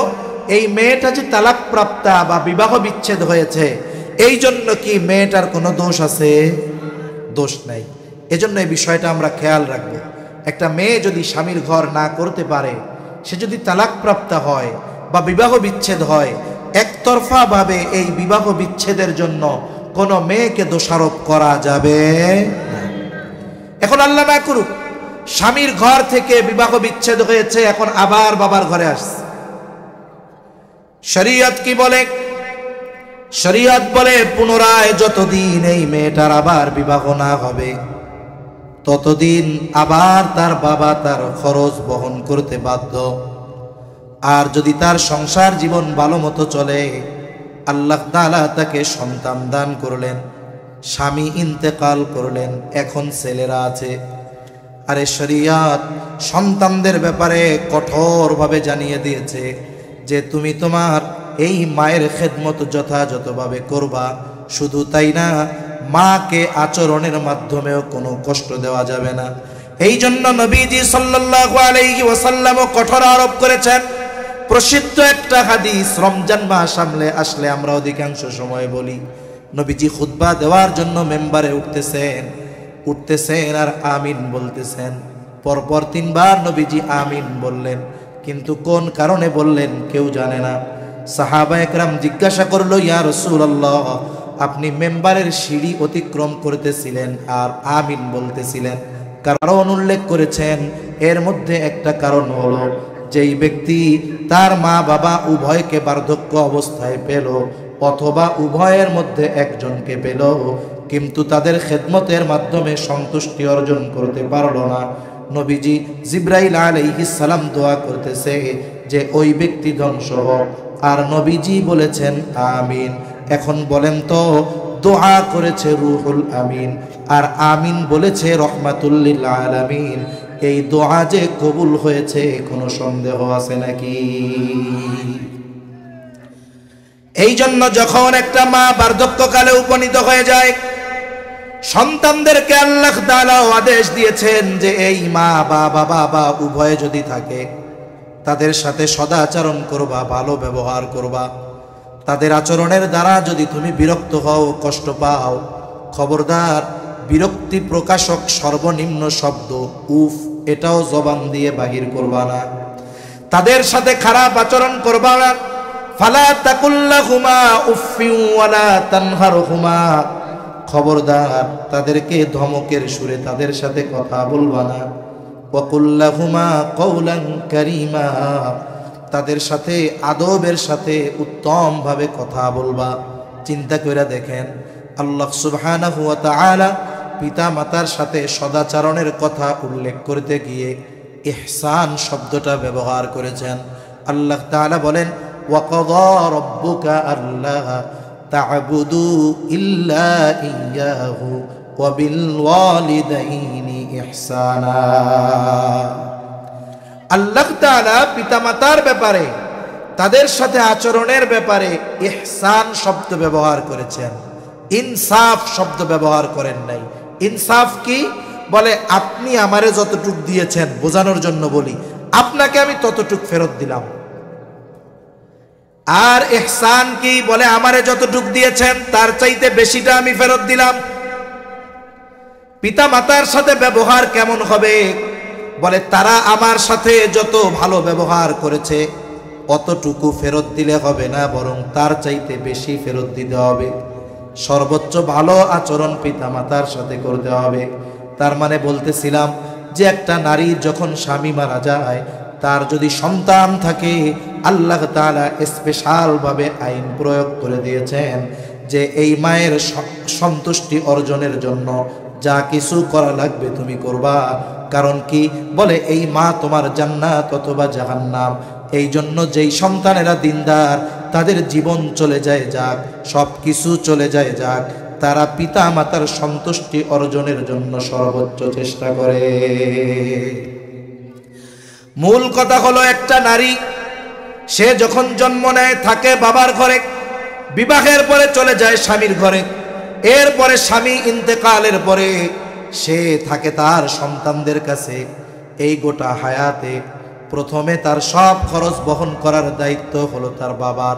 এই মেয়েটা যে তালাক প্রাপ্তা বা বিবাহ বিচ্ছেদ হয়েছে, এই জন্য কি মেয়েটার কোনো দোষ আছে? দোষ নাই। এজন্য এই বিষয়টা আমরা খেয়াল রাখবো। একটা মেয়ে যদি স্বামীর ঘর না করতে পারে, সে যদি তালাক প্রাপ্তা হয় বা বিবাহ বিচ্ছেদ হয়, একতরফা ভাবে এই বিবাহ বিচ্ছেদের জন্য কোনো মেয়েকে দোষারোপ করা যাবে না। এখন আল্লাহ না করুক স্বামীর ঘর থেকে বিবাহ বিচ্ছেদ হয়েছে, এখন আবার বাবার ঘরে আসছে। শরীয়ত কি বলে? শরীয়ত বলে পুনরায় যতদিন এই মেয়েটার আবার বিবাহ না হবে, ততদিন আবার তার বাবা তার খরচ বহন করতে বাধ্য। আর যদি তার সংসার জীবন ভালো মতো চলে, আল্লাহ তাআলা তাকে সন্তান দান করলেন, স্বামী ইন্তেকাল করলেন, এখন ছেলেরা আছে। আরে শরীয়ত সন্তানদের ব্যাপারে কঠোরভাবে জানিয়ে দিয়েছে যে তুমি তোমার এই মায়ের খেদমত যথাযথভাবে করবা। শুধু তাই না, মাকে আচরণের মাধ্যমেও কোনো কষ্ট দেওয়া যাবে না। এই জন্য নবীজি সাল্লাল্লাহু আলাইহি ওয়াসাল্লাম কঠোর আরোপ করেছেন। প্রসিদ্ধ একটা হাদিস, রমজান মাস আসলে আমরা অধিকাংশ সময় বলি, নবীজি খুতবা দেওয়ার জন্য মেম্বারে উঠতেছেন আর আমিন বলতেছেন। পরপর 3 বার নবীজি আমিন বললেন, কিন্তু কোন কারণে বললেন কেউ জানে না। সাহাবা একরাম জিজ্ঞাসা করলো, ইয়া রাসূলুল্লাহ, আপনি মেম্বারের সিঁড়ি অতিক্রম করতেছিলেন আর আমিন বলতেছিলেন, কারণ উল্লেখ করেছেন। এর মধ্যে একটা কারণ হলো, যেই ব্যক্তি তার মা বাবা উভয়কে বার্ধক্য অবস্থায় পেল, অথবা উভয়ের মধ্যে একজনকে পেল, কিন্তু তাদের খেদমতের মাধ্যমে সন্তুষ্টি অর্জন করতে পারল না, নবীজি জিবরাইল আলাইহিস সালাম দোয়া করতেছে যে ওই ব্যক্তি ধ্বংস হোক। আর নবীজি বলেছেন আমিন। এখন বলেন তো, দোয়া করেছে রুহুল আমিন আর আমিন বলেছে রহমাতুল লিল আলামিন, এই দোয়া যে কবুল হয়েছে কোনো সন্দেহ আছে নাকি? এই জন্য যখন একটা মা বার্ধক্যকালে উপনীত হয়ে যায়, সন্তানদেরকে আল্লাহ তাআলা আদেশ দিয়েছেন যে এই মা বা বাবা উভয়ে যদি থাকে, তাদের সাথে সদাচরণ করবা, ভালো ব্যবহার করবা। তাদের আচরণের দ্বারা যদি তুমি বিরক্ত হও, কষ্ট পাও, খবরদার বিরক্তি প্রকাশক সর্বনিম্ন শব্দ উফ এটাও জবান দিয়ে বাহির করবা না। তাদের সাথে খারাপ আচরণ করবা না। ফালা তাকুল্লাহুমা উফফিউ ওয়ালা তানহারহুমা, খবরদার তাদেরকে ধমকের সুরে তাদের সাথে কথা বলবা না। ওয়াকুল্লাহুমা কওলান কারীমা, তাদের সাথে আদবের সাথে উত্তম ভাবে কথা বলবা। চিন্তা করে দেখেন, আল্লাহ সুবহানাহু ওয়া তাআলা পিতা মাতার সাথে সদাচরণের কথা উল্লেখ করতে গিয়ে ইহসান শব্দটা ব্যবহার করেছেন। আল্লাহ তাআলা বলেন, ওয়া কাযা রাব্বুকা আল্লা তা'বুদু ইল্লা ইয়্যাহু ওয়া বিল ওয়ালিদাইনি ইহসানা। আল্লাহ তাআলা পিতামাতার ব্যাপারে, তাদের সাথে আচরণের ব্যাপারে ইহসান শব্দ ব্যবহার করেছেন, ইনসাফ শব্দ ব্যবহার করেন নাই। ইনসাফ কি? বলে আপনি আমারে যতটুক দিয়েছেন, বোঝানোর জন্য বলি, আপনাকে আমি ততটুক ফেরত দিলাম। আর ইহসান কি? বলে আমারে যতটুক দিয়েছেন তার চাইতে বেশিটা আমি ফেরত দিলাম। পিতা মাতার সাথে ব্যবহার কেমন হবে? বলে তারা আমার সাথে যত ভালো ব্যবহার করেছে অতটুকু ফেরত দিলে হবে না, বরং তার চাইতে বেশি ফেরত দিতে হবে। সর্বোচ্চ ভালো আচরণ পিতা মাতার সাথে করতে হবে। তার মানে বলতেছিলাম যে একটা নারীর যখন স্বামী মারা যায়, তার যদি সন্তান থাকে, আল্লাহ তাআলা স্পেশাল ভাবে আইন প্রয়োগ করে দিয়েছেন যে এই মায়ের সন্তুষ্টি অর্জনের জন্য যা কিছু করা লাগবে তুমি করবা। কারণ কি? বলে এই মা তোমার জান্নাত অথবা জাহান্নাম। এই জন্য যেই সন্তানেরা দিনদার, তাদের জীবন চলে যায় যাক, সব কিছু চলে যায় যাক, তারা পিতা মাতার সন্তুষ্টি অর্জনের জন্য সর্বোচ্চ চেষ্টা করে। মূল কথা হলো, একটা নারী সে যখন জন্ম নেয় থাকে বাবার ঘরে, বিবাহের পরে চলে যায় স্বামীর ঘরে। এরপরে স্বামী ইন্তেকালের পরে সে থাকে তার সন্তানদের কাছে। এই গোটা হায়াতে প্রথমে তার সব খরচ বহন করার দায়িত্ব হলো তার বাবার,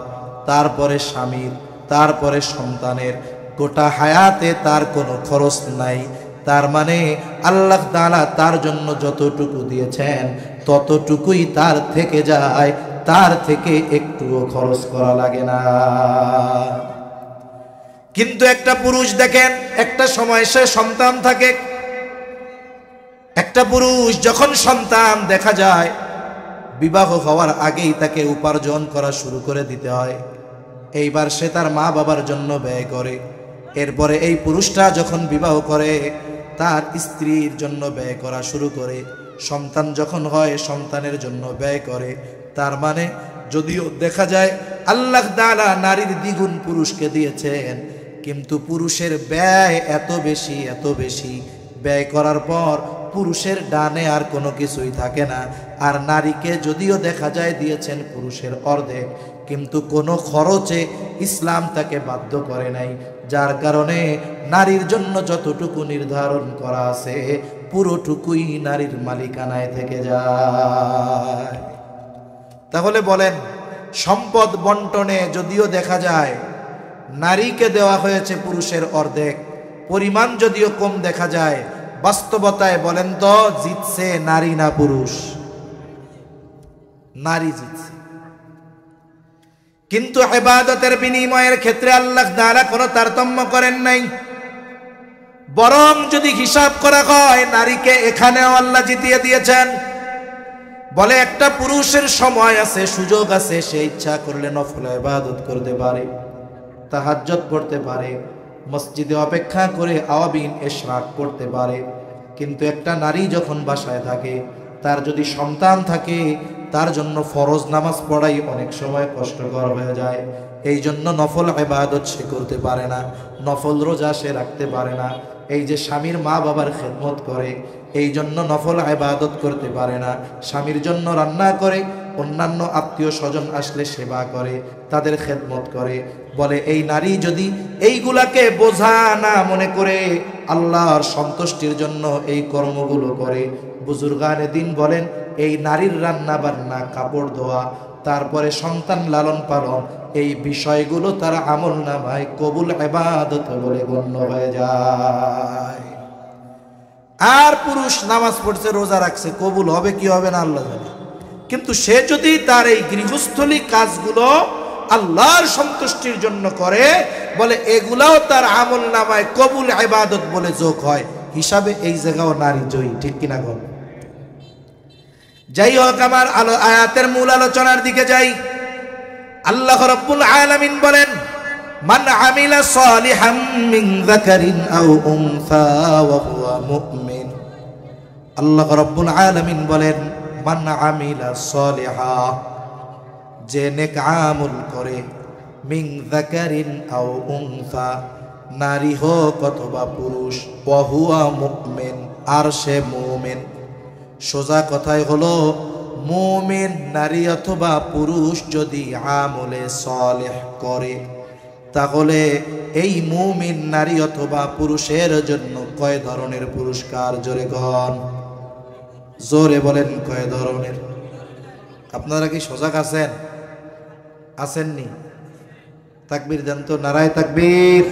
তারপরে স্বামীর, তারপরে সন্তানের। গোটা হায়াতে তার কোনো খরচ নাই। তার মানে আল্লাহ তাআলা তার জন্য যতটুকু দিয়েছেন ততটুকুই তার থেকে যায়, তার থেকে একটুও খরচ করা লাগে না। কিন্তু একটা পুরুষ দেখেন, একটা সময় সে সন্তান থাকে। একটা পুরুষ যখন সন্তান দেখা যায়, বিবাহ হওয়ার আগেই তাকে উপার্জন করা শুরু করে দিতে হয়। এইবার সে তার মা বাবার জন্য ব্যয় করে। এরপরে এই পুরুষটা যখন বিবাহ করে তার স্ত্রীর জন্য ব্যয় করা শুরু করে। সন্তান যখন হয় সন্তানের জন্য ব্যয় করে। তার মানে যদিও দেখা যায় আল্লাহ তাআলা নারীর দ্বিগুণ পুরুষকে দিয়েছেন, কিন্তু পুরুষের ব্যয় এত বেশি ব্যয় করার পর পুরুষের ডানে আর কোনো কিছুই থাকে না। আর নারীকে যদিও দেখা যায় দিয়েছেন পুরুষের অর্ধেক, কিন্তু কোনো খরচে ইসলাম তাকে বাধ্য করে নাই। যার কারণে নারীর জন্য যতটুকু নির্ধারণ করা আছে পুরোটুকুই নারীর মালিকানায় থেকে যায়। তাহলে বলেন, সম্পদ বন্টনে যদিও দেখা যায় নারীকে দেওয়া হয়েছে পুরুষের অর্ধেক, পরিমাণ যদিও কম দেখা যায়, বাস্তবতায় বলেন তো জিতছে নারী না পুরুষ? নারী জিতছে। কিন্তু ইবাদতের বিনিময়ের ক্ষেত্রে আল্লাহ তাআলা কোনো তারতম্য করেন নাই। বরং যদি হিসাব করা হয় নারীকে এখানেও আল্লাহ জিতিয়ে দিয়েছেন। বলে একটা পুরুষের সময় আছে, সুযোগ আছে, সে ইচ্ছা করলে নফল ইবাদত করতে পারে, তাহাজ্জুদ পড়তে পারে, মসজিদে অপেক্ষা করে আওয়াবিন ইশরাক করতে পারে। কিন্তু একটা নারী যখন বাসায় থাকে, তার যদি সন্তান থাকে, তার জন্য ফরজ নামাজ পড়াই অনেক সময় কষ্টকর হয়ে যায়। এই জন্য নফল ইবাদত সে করতে পারে না, নফল রোজা সে রাখতে পারে না। এই যে স্বামীর মা বাবার খেদমত করে, এই জন্য নফল ইবাদত করতে পারে না। স্বামীর জন্য রান্না করে, অন্যান্য আত্মীয় স্বজন আসলে সেবা করে, তাদের খেদমত করে। বলে এই নারী যদি এইগুলাকে বোঝা না মনে করে আল্লাহর সন্তুষ্টির জন্য এই কর্মগুলো করে, বুজুর্গানে দিন বলেন এই নারীর রান্না বান্না, কাপড় ধোয়া, তারপরে সন্তান লালন পালন, এই বিষয়গুলো তার আমল নামায় কবুল ইবাদত বলে গণ্য হয়ে যায়। আর পুরুষ নামাজ পড়ছে, রোজা রাখছে, কবুল হবে কি হবে না আল্লাহ জানে। কিন্তু সে যদি তার এই গৃহস্থলী কাজগুলো আল্লাহর সন্তুষ্টির জন্য করে, বলে এগুলাও তার আমল নামায় কবুল ইবাদত বলে যোগ হয়। হিসাবে এই জায়গাও নারী জয়ী, ঠিক কিনা গো? যাই হোক, আমার আয়াতের মূল আলোচনার দিকে যাই। আল্লাহ রাব্বুল আলামিন বলেন, মান আমিলা সালিহাম মিন যাকারিন আও উনসা ওয়া হুয়া মুমিন। আল্লাহ রাব্বুল আলামিন বলেন, মান আমিলা সালিহা, যে নেক আমল করে, মিন যাকারিন আও উনসা, নারী হোক অথবা পুরুষ, ওয়া হুয়া মুমিন, আর সে মুমিন। সোজা কথাই হলো মুমিন নারী অথবা পুরুষ যদি আমলে সালেহ করে, তাহলে এই মুমিন নারী অথবা পুরুষের জন্য কয় ধরনের পুরস্কার? জোরে গণ, জোরে বলেন কয় ধরনের? আপনারা কি সজাগ আছেন? আসেননি? তাকবীর দেন তো, নারায়ে তাকবীর,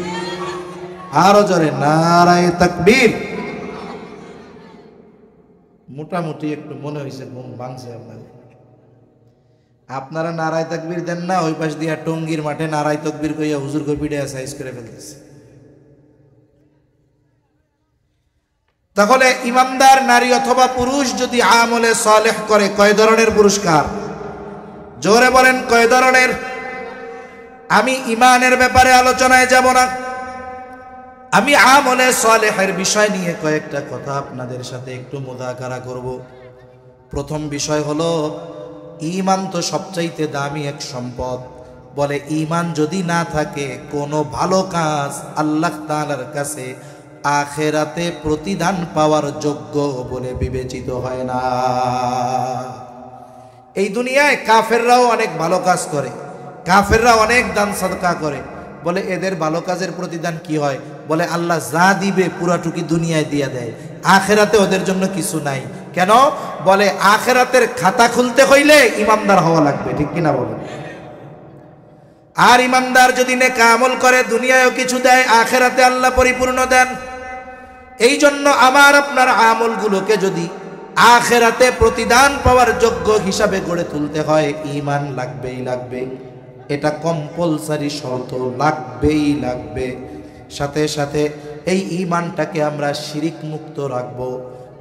আরো জোরে নারায়ে তাকবীর। মোটামুটি একটু মনে হয়েছে ঘুম ভাঙছে আপনাদের। আপনারা নারায়ে তাকবীর দেন না, ওই পাশ দিয়া টঙ্গীর মাঠে নারায়ে তাকবীর কইয়া হুজুর কই পিঠে সাইজ করে ফেলতেছে। তাহলে ইমানদার নারী অথবা পুরুষ যদি আমলে সালেহ করে, কয় ধরনের পুরস্কার? জোরে বলেন কয় ধরনের? আমি ইমানের ব্যাপারে আলোচনায় যাব না, আমি আমলে সালেহের বিষয় নিয়ে কয়েকটা কথা আপনাদের সাথে একটু মুযাকারা করব। প্রথম বিষয় হলো, ঈমান তো সবচাইতে দামি এক সম্পদ। বলে ঈমান যদি না থাকে কোনো ভালো কাজ আল্লাহ তাআলার কাছে আখিরাতে প্রতিদান পাওয়ার যোগ্য বলে বিবেচিত হয় না। এই দুনিয়ায় কাফেররাও অনেক ভালো কাজ করে, কাফেররা অনেক দান সাদকা করে, বলে এদের ভালো কাজের প্রতিদান কি হয়? বলে আল্লাহ যা দিবে পুরাটুকি দুনিয়ায় দিয়ে দেয়, আখেরাতে ওদের জন্য কিছু নাই। কেন? বলে আখেরাতের খাতা খুলতে হইলে ইমানদার হওয়া লাগবে, ঠিক কিনা বলেন? আর ইমানদার যদি নেক আমল করে দুনিয়ায়ও কিছু দেয়, আখেরাতে আল্লাহ পরিপূর্ণ দেন। এই জন্য আমার আপনার আমলগুলোকে যদি আখেরাতে প্রতিদান পাওয়ার যোগ্য হিসাবে গড়ে তুলতে হয়, ঈমান লাগবেই লাগবে, এটা কম্পালসারি শর্ত, লাগবেই লাগবে। সাথে সাথে এই ঈমানটাকে আমরা শিরিক মুক্ত রাখবো,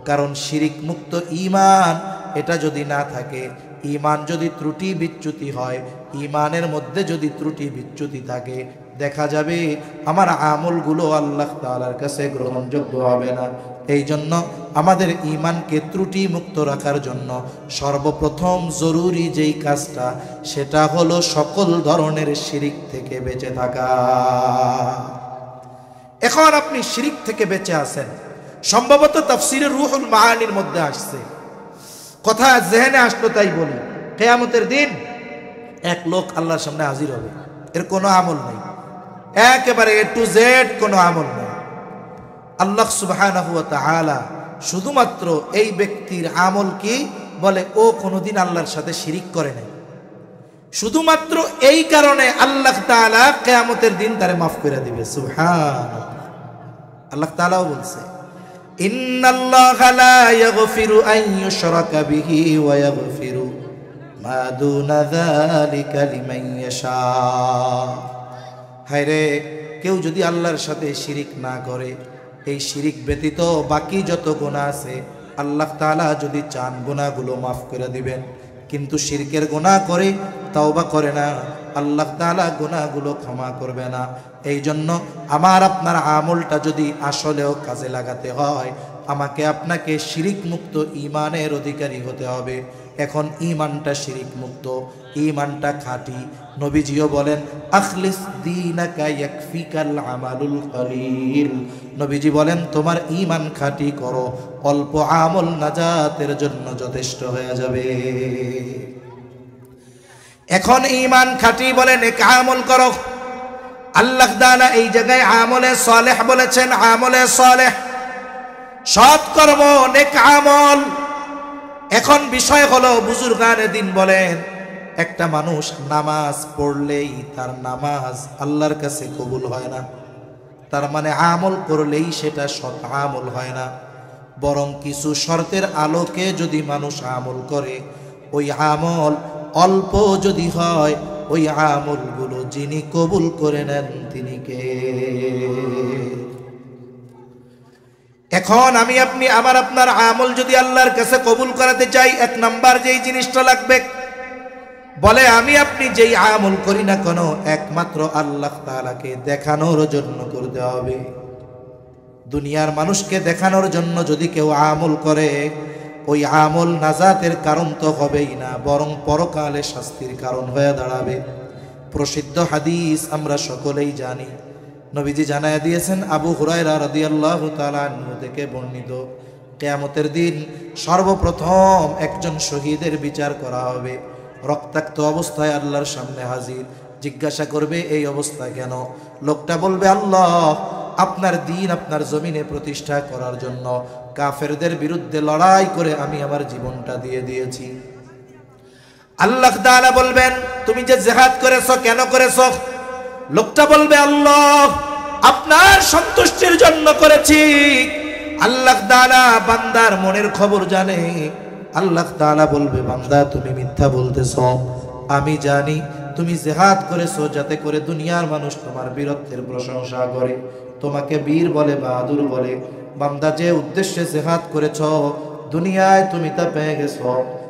কারণ শিরিক মুক্ত ঈমান এটা যদি না থাকে, ঈমান যদি ত্রুটি বিচ্যুতি হয়, ঈমানের মধ্যে যদি ত্রুটি বিচ্যুতি থাকে, দেখা যাবে আমার আমলগুলো আল্লাহ তাআলার কাছে গ্রহণযোগ্য হবে না। এই জন্য আমাদের ঈমানকে ত্রুটি মুক্ত রাখার জন্য সর্বপ্রথম জরুরি যেই কাজটা, সেটা হলো সকল ধরনের শিরিক থেকে বেঁচে থাকা। এখন আপনি শিরিক থেকে বেঁচে আছেন, সম্ভবত তাফসীরে রুহুল মাআনির মধ্যে আসছে, কথা জেহেনে আসলো তাই বলি। কিয়ামতের দিন এক লোক আল্লাহর সামনে হাজির হবে, এর কোনো আমল নেই, একেবারে এ টু জেড কোনো আমল নেই। আল্লাহ সুবহানাহু ওয়া তাআলা শুধুমাত্র এই ব্যক্তির আমল কি? বলে ও কোনোদিন আল্লাহর সাথে শিরিক করে নাই। শুধুমাত্র এই কারণে আল্লাহ তাআলা কিয়ামতের দিন তারে মাফ করে দিবে। সুবহানাল্লাহ। আল্লাহ তাআলাও বলছে, ইন্নাল্লাহা লা ইয়াগফিরু আন ইউশরাকা বিহি ওয়া ইয়াগফিরু মা দুনা যালিকা লিমান ইয়াশা। হায়রে, কেউ যদি আল্লাহর সাথে শিরিক না করে, এই শিরিক ব্যতীত বাকি যত গুনাহ আছে আল্লাহ তাআলা যদি চান গুনাহগুলো মাফ করে দিবেন, কিন্তু শিরকের গুনাহ করে তওবা করে না, আল্লাহ তাআলা গুনাহগুলো ক্ষমা করবে না। এই জন্য আমার আপনার আমলটা যদি আসলেও কাজে লাগাতে হয়, আমাকে আপনাকে শিরিক মুক্ত ঈমানের অধিকারী হতে হবে। এখন ঈমানটা শিরিক মুক্ত, ঈমানটা খাঁটি। নবীজিও বলেন, আখলিস দীনাকা ইয়াকফিকাল আমালুল কলিল। নবীজি বলেন, তোমার ঈমান খাঁটি করো, অল্প আমল নাজাতের জন্য যথেষ্ট হয়ে যাবে। এখন ঈমান খাঁটি বলে নেক আমল করো। আল্লাহ তাআলা এই জায়গায় আমলে সালেহ বলেছেন, আমলে সালেহ সৎ কর্ম, নেক আমল। এখন বিষয় হলো, বুজুর্গানে দিন বলেন, একটা মানুষ নামাজ পড়লেই তার নামাজ আল্লাহর কাছে কবুল হয় না, তার মানে আমল করলেই সেটা সৎ আমল হয় না। বরং কিছু শর্তের আলোকে যদি মানুষ আমল করে, ওই আমল অল্প যদি হয়, ওই আমলগুলো যিনি কবুল করে নেন তিনি কে? এখন আমি আপনি আমার আপনার আমল যদি আল্লাহর কাছে কবুল করাতে চাই, এক নাম্বার যেই জিনিসটা লাগবে, বলে আমি আপনি যেই আমল করি না কেন, একমাত্র আল্লাহ তাআলাকে দেখানোর জন্য করতে হবে। দুনিয়ার মানুষকে দেখানোর জন্য যদি কেউ আমল করে, ওই আমল নাজাতের কারণ তো হবেই না, বরং পরকালে শাস্তির কারণ হয়ে দাঁড়াবে। প্রসিদ্ধ হাদিস আমরা সকলেই জানি, নবীজি জানায়া দিয়েছেন, আবু হুরায়রা রাদিয়াল্লাহু তাআলা আনহু থেকে বর্ণিত, কিয়ামতের দিন সর্বপ্রথম একজন শহীদের বিচার করা হবে। রক্তাক্ত অবস্থায় আল্লাহর সামনে হাজির, জিজ্ঞাসা করবে এই অবস্থা কেন? লোকটা বলবে, আল্লাহ আপনার দ্বীন আপনার জমিনে প্রতিষ্ঠা করার জন্য কাফেরদের বিরুদ্ধে লড়াই করে আমি আমার জীবনটা দিয়ে দিয়েছি। আল্লাহ তাআলা বলবেন, তুমি যে জিহাদ করেছো কেন করেছো? লোকটা বলবে, আল্লাহ আপনার সন্তুষ্টির জন্য করেছি। আল্লাহ তাআলা বান্দার মনের খবর জানে। আল্লাহ তাআলা বলবে, বান্দা তুমি মিথ্যা বলতেছো, আমি জানি তুমি জিহাদ করেছো যাতে করে দুনিয়ার মানুষ তোমার বীরত্বের প্রশংসা করে, তোমাকে বীর বলে, বাহাদুর বলে। বান্দা যে উদ্দেশ্যে জিহাদ করেছো, দুনিয়ায় তুমি তা পেয়ে গেছো,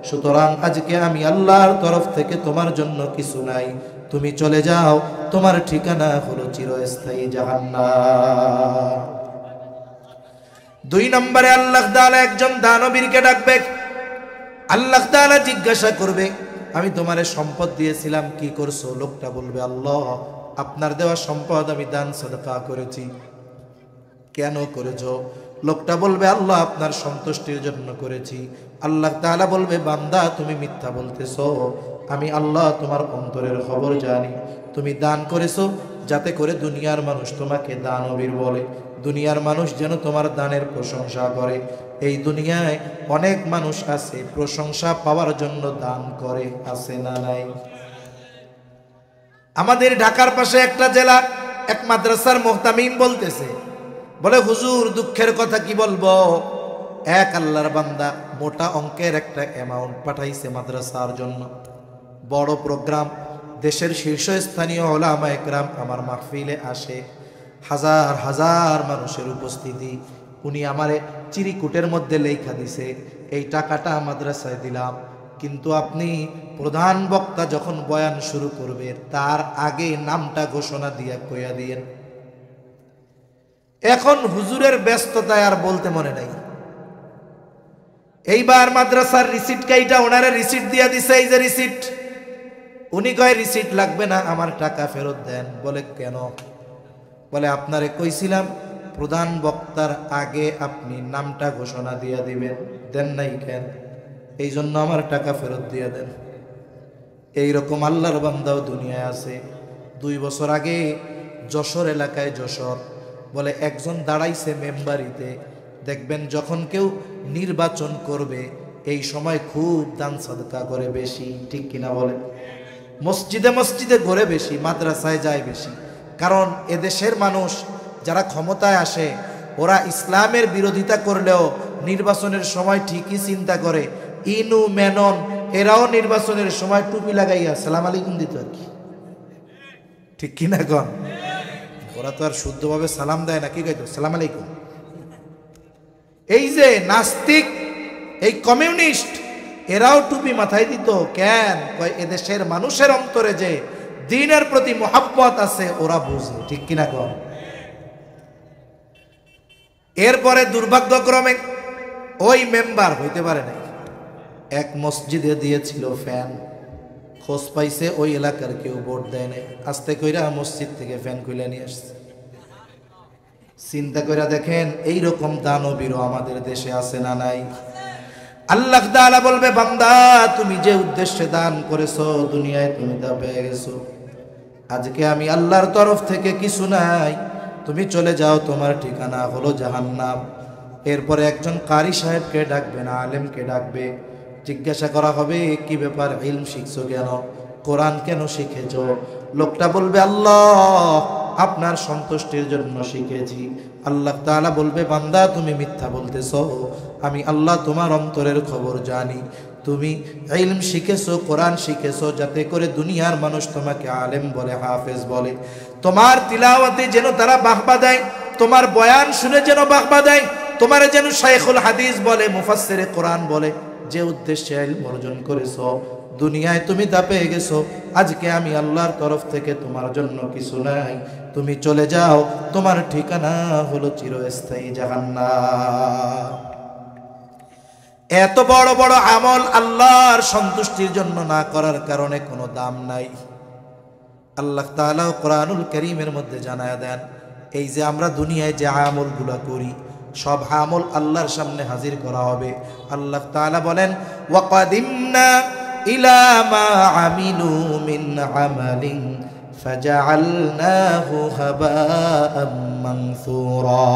সুতরাং আজকে আমি আল্লাহর তরফ থেকে তোমার জন্য কিছু নাই, তুমি চলে যাও, তোমার ঠিকানা হলো চিরস্থায়ী জাহান্নাম। দুই নম্বরে আল্লাহ তাআলা একজন দানবীরকে ডাকবে। আল্লাহ তাআলা জিজ্ঞাসা করবে, আমি তোমারে সম্পদ দিয়েছিলাম, কি করছো? লোকটা বলবে, আল্লাহ আপনার দেওয়া সম্পদ আমি দান সাদকা করেছি। কেন করেছো? লোকটা বলবে, আল্লাহ আপনার সন্তুষ্টির জন্য করেছি। আল্লাহ তাআলা বলবে, বান্দা তুমি মিথ্যা বলতেছো, আমি আল্লাহ তোমার অন্তরের খবর জানি। তুমি দান করেছো যাতে করে দুনিয়ার মানুষ তোমাকে দানবীর বলে, দুনিয়ার মানুষ যেন তোমার দানের প্রশংসা করে। এই দুনিয়ায় অনেক মানুষ আছে প্রশংসা পাওয়ার জন্য দান করে, আছে না নাই? আমাদের ঢাকার পাশে একটা জেলা, এক মাদ্রাসার মুহতামিম বলতেছে, বলে হুজুর দুঃখের কথা কি বলবো, এক আল্লাহর বান্দা মোটা অঙ্কের একটা অ্যামাউন্ট পাঠাইছে মাদ্রাসার জন্য, বড় প্রোগ্রাম, দেশের শীর্ষস্থানীয় উলামা একরাম আমার মাহফিলে আসে, হাজার হাজার মানুষের উপস্থিতি। উনি আমারে চিরিকুটের মধ্যে লেখা দিছে, এই টাকাটা মাদ্রাসায় দিলাম, কিন্তু আপনি প্রধান বক্তা যখন বয়ান শুরু করবে তার আগে নামটা ঘোষণা দিয়া কইয়া দিয়েন। এখন হুজুরের ব্যস্ততায় আর বলতে মনে নাই। এইবার মাদ্রাসার রিসিট কাইটা ওনারে রিসিট দিয়া দিছে, এই যে রিসিট। উনি কয় রিসিট লাগবে না, আমার টাকা ফেরত দেন। বলে কেন? বলে আপনারে কইছিলাম প্রধান বক্তার আগে আপনি নামটা ঘোষণা দিয়া দিবেন, দেন নাই কেন? এই জন্য আমার টাকা ফেরত দিয়ে দেন। এইরকম আল্লাহর বান্দাও দুনিয়ায় আছে। 2 বছর আগে যশোর এলাকায়, যশোর বলে একজন দাঁড়াইছে মেম্বারিতে, দেখবেন যখন কেউ নির্বাচন করবে এই সময় খুব দান সাদকা করে বেশি, ঠিক কিনা বলে? মসজিদে মসজিদে ঘুরে বেশি, মাদ্রাসায় যায় বেশি। কারণ এদেশের মানুষ যারা ক্ষমতায় আসে ওরা ইসলামের বিরোধিতা করলেও নির্বাচনের সময় ঠিকই চিন্তা করে। ইনু মেনন এরাও নির্বাচনের সময় টুপি লাগাইয়া সালাম আলাইকুম দিত আর কি, ঠিক কিনা কন? ওরা তো আর শুদ্ধভাবে সালাম দেয় না, কি কইতো? সালাম আলাইকুম। এই যে নাস্তিক, এই কমিউনিস্ট, এরাও টুপি মাথায় দিত কেন? কয় এদেশের মানুষের অন্তরে যে দ্বীনের প্রতি মোহাব্বত আছে ওরা বুঝে, ঠিক কিনা কন? এরপরে দুর্ভাগ্যক্রমে ওই মেম্বার হইতে পারে নাই, এক মসজিদে দিয়েছিল ফ্যান, খোঁজ পাইছে ওই এলাকার কেউ ভোট দেয় নাই, আস্তে কইরা মসজিদ থেকে ফ্যান খুলে নিয়ে আসছে। চিন্তা কইরা দেখেন এইরকম দানবীরও আমাদের দেশে আছে না নাই? আল্লাহ তাআলা বলবে, বান্দা তুমি যে উদ্দেশ্যে দান করেছো দুনিয়ায় তুমি তা পেয়ে গেছো, আজকে আমি আল্লাহর তরফ থেকে কিছু নাই, তুমি চলে যাও, তোমার ঠিকানা হলো জাহান্নাম। এরপরে একজন কারি সাহেবকে ডাকবে না, আলেমকে ডাকবে, জিজ্ঞাসা করা হবে কি ব্যাপার, ইলম শিখছো কেন, কোরআন কেন শিখেছো? লোকটা বলবে আল্লাহ আপনার সন্তুষ্টির জন্য শিখেছি। আল্লাহ তাআলা বলবে, বান্দা তুমি মিথ্যা বলতেছো, আমি আল্লাহ তোমার অন্তরের খবর জানি। তুমি ইলম শিখেছো, কোরআন শিখেছো যাতে করে দুনিয়ার মানুষ তোমাকে আলেম বলে, হাফেজ বলে, তোমার তিলাওয়াতে যেন তারা বাহবা দেয়, তোমার বয়ান শুনে যেন বাহবা দেয়, তোমার যেন শাইখুল হাদিস বলে, মুফাসসিরে কোরআন বলে। যে উদ্দেশ্যে ইলম অর্জন করেছো দুনিয়ায় তুমি তা পেয়ে গেছো, আজকে আমি আল্লাহর তরফ থেকে তোমার জন্য কিছু নাই, তুমি চলে যাও, তোমার ঠিকানা হলো চিরস্থায়ী জাহান্নাম। এত বড় বড় আমল আল্লাহর সন্তুষ্টির জন্য না করার কারণে কোনো দাম নাই। আল্লাহ তাআলা কোরআনুল কারীমের মধ্যে জানায়া দেন, এই যে আমরা দুনিয়ায় যে আমলগুলো করি সব আমল আল্লাহর সামনে হাজির করা হবে। আল্লাহ তাআলা বলেন, ওয়াকাদিমনা ইলা মা আমিলু মিন আমালিন ফাজআলনাহু হাবাআম মানসুরা।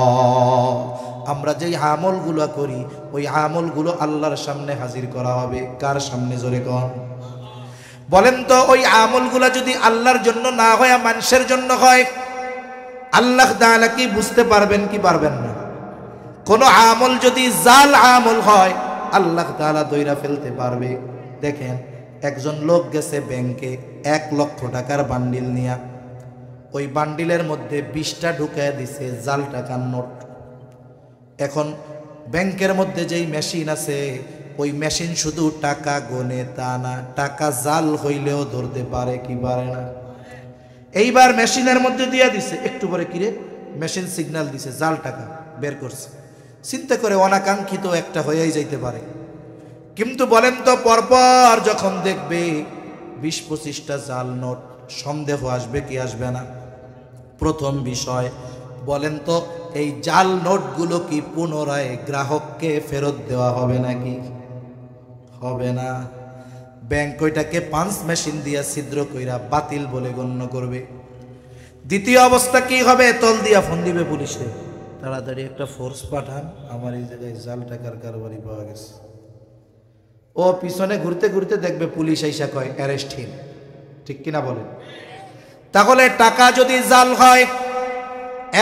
আমরা যেই আমলগুলো করি ওই আমলগুলো আল্লাহর সামনে হাজির করা হবে। কার সামনে? জোরে কোন? বলেন তো, ওই আমলগুলো যদি আল্লাহর জন্য না হয় মানুষের জন্য হয়, আল্লাহ তাআলা কি বুঝতে পারবেন কি পারবেন না? কোন আমল যদি জাল আমল হয় আল্লাহ তাআলা দইরা ফেলতে পারবে। দেখেন, একজন লোক গেছে ব্যাংকে 1 লক্ষ টাকার বান্ডিল নিয়া, ওই বান্ডিলের মধ্যে 20টা ঢুকায় দিছে জাল টাকার নোট। এখন ব্যাংকের মধ্যে যেই মেশিন আছে ওই মেশিন শুধু টাকা গনে তা না, টাকা জাল হইলেও ধরতে পারে কি পারে না? এইবার মেশিনের মধ্যে দিয়ে দিছে, একটু পরে কিরে মেশিন সিগন্যাল দিছে, জাল টাকা বের করছে। চিন্তা করে অনাকাঙ্ক্ষিত একটা হয়েই যাইতে পারে। কিন্তু বলেন তো, পরপর যখন দেখবে 20-25টা জাল নোট, সন্দেহ আসবে কি আসবে না? প্রথম বিষয়, বলেন তো এই জাল নোটগুলো কি পুনরায় গ্রাহককে ফেরত দেওয়া হবে নাকি? হবে না। ব্যাংক ওইটাকে পাঞ্চ মেশিন দিয়া ছিদ্র কইরা বাতিল বলে গণ্য করবে। দ্বিতীয় অবস্থা কি হবে? তল দিয়া ফোন দিবে পুলিশে, তাড়াতাড়ি একটা ফোর্স পাঠান, আমার এই জায়গায় জাল টাকার কারবারি পাওয়া গেছে। ও পিছনে ঘুরতে ঘুরতে দেখবে পুলিশ আইসা কয় অ্যারেস্ট হিম। ঠিক কিনা বলেন? তাহলে টাকা যদি জাল হয়,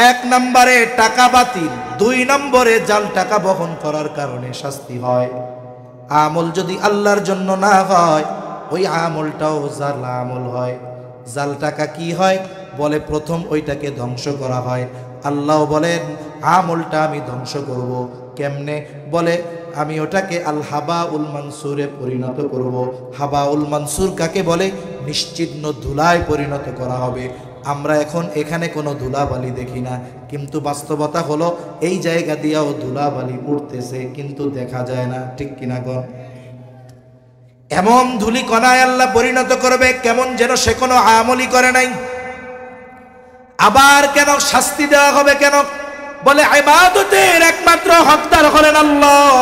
1 নম্বরে টাকা বাতিল, 2 নম্বরে জাল টাকা বহন করার কারণে শাস্তি হয়। আমল যদি আল্লাহর জন্য না হয়, ওই আমলটাও জাল আমল হয়। জাল টাকা কি হয়? বলে প্রথম ওইটাকে ধ্বংস করা হয়। আল্লাহ বলেন আমলটা আমি ধ্বংস করব। কেমনে? বলে আমি ওটাকে আল হাবা উল মানসুরে পরিণত করব। হাবা উল মানসুর কাকে বলে? নিশ্চিহ্ন ধুলায় পরিণত করা হবে। আমরা এখন এখানে কোনো ধুলাবালি দেখি না, কিন্তু বাস্তবতা হলো এই জায়গা দিয়েও ধুলাবালি উঠতেছে, কিন্তু দেখা যায় না। ঠিক কিনা গণ? এমন ধুলি কণায় আল্লাহ পরিণত করবে, কেমন যেন সে কোনো আমলই করে নাই। আবার কেন শাস্তি দেওয়া হবে? কেন? বলে ইবাদতের একমাত্র হকদার হলেন আল্লাহ।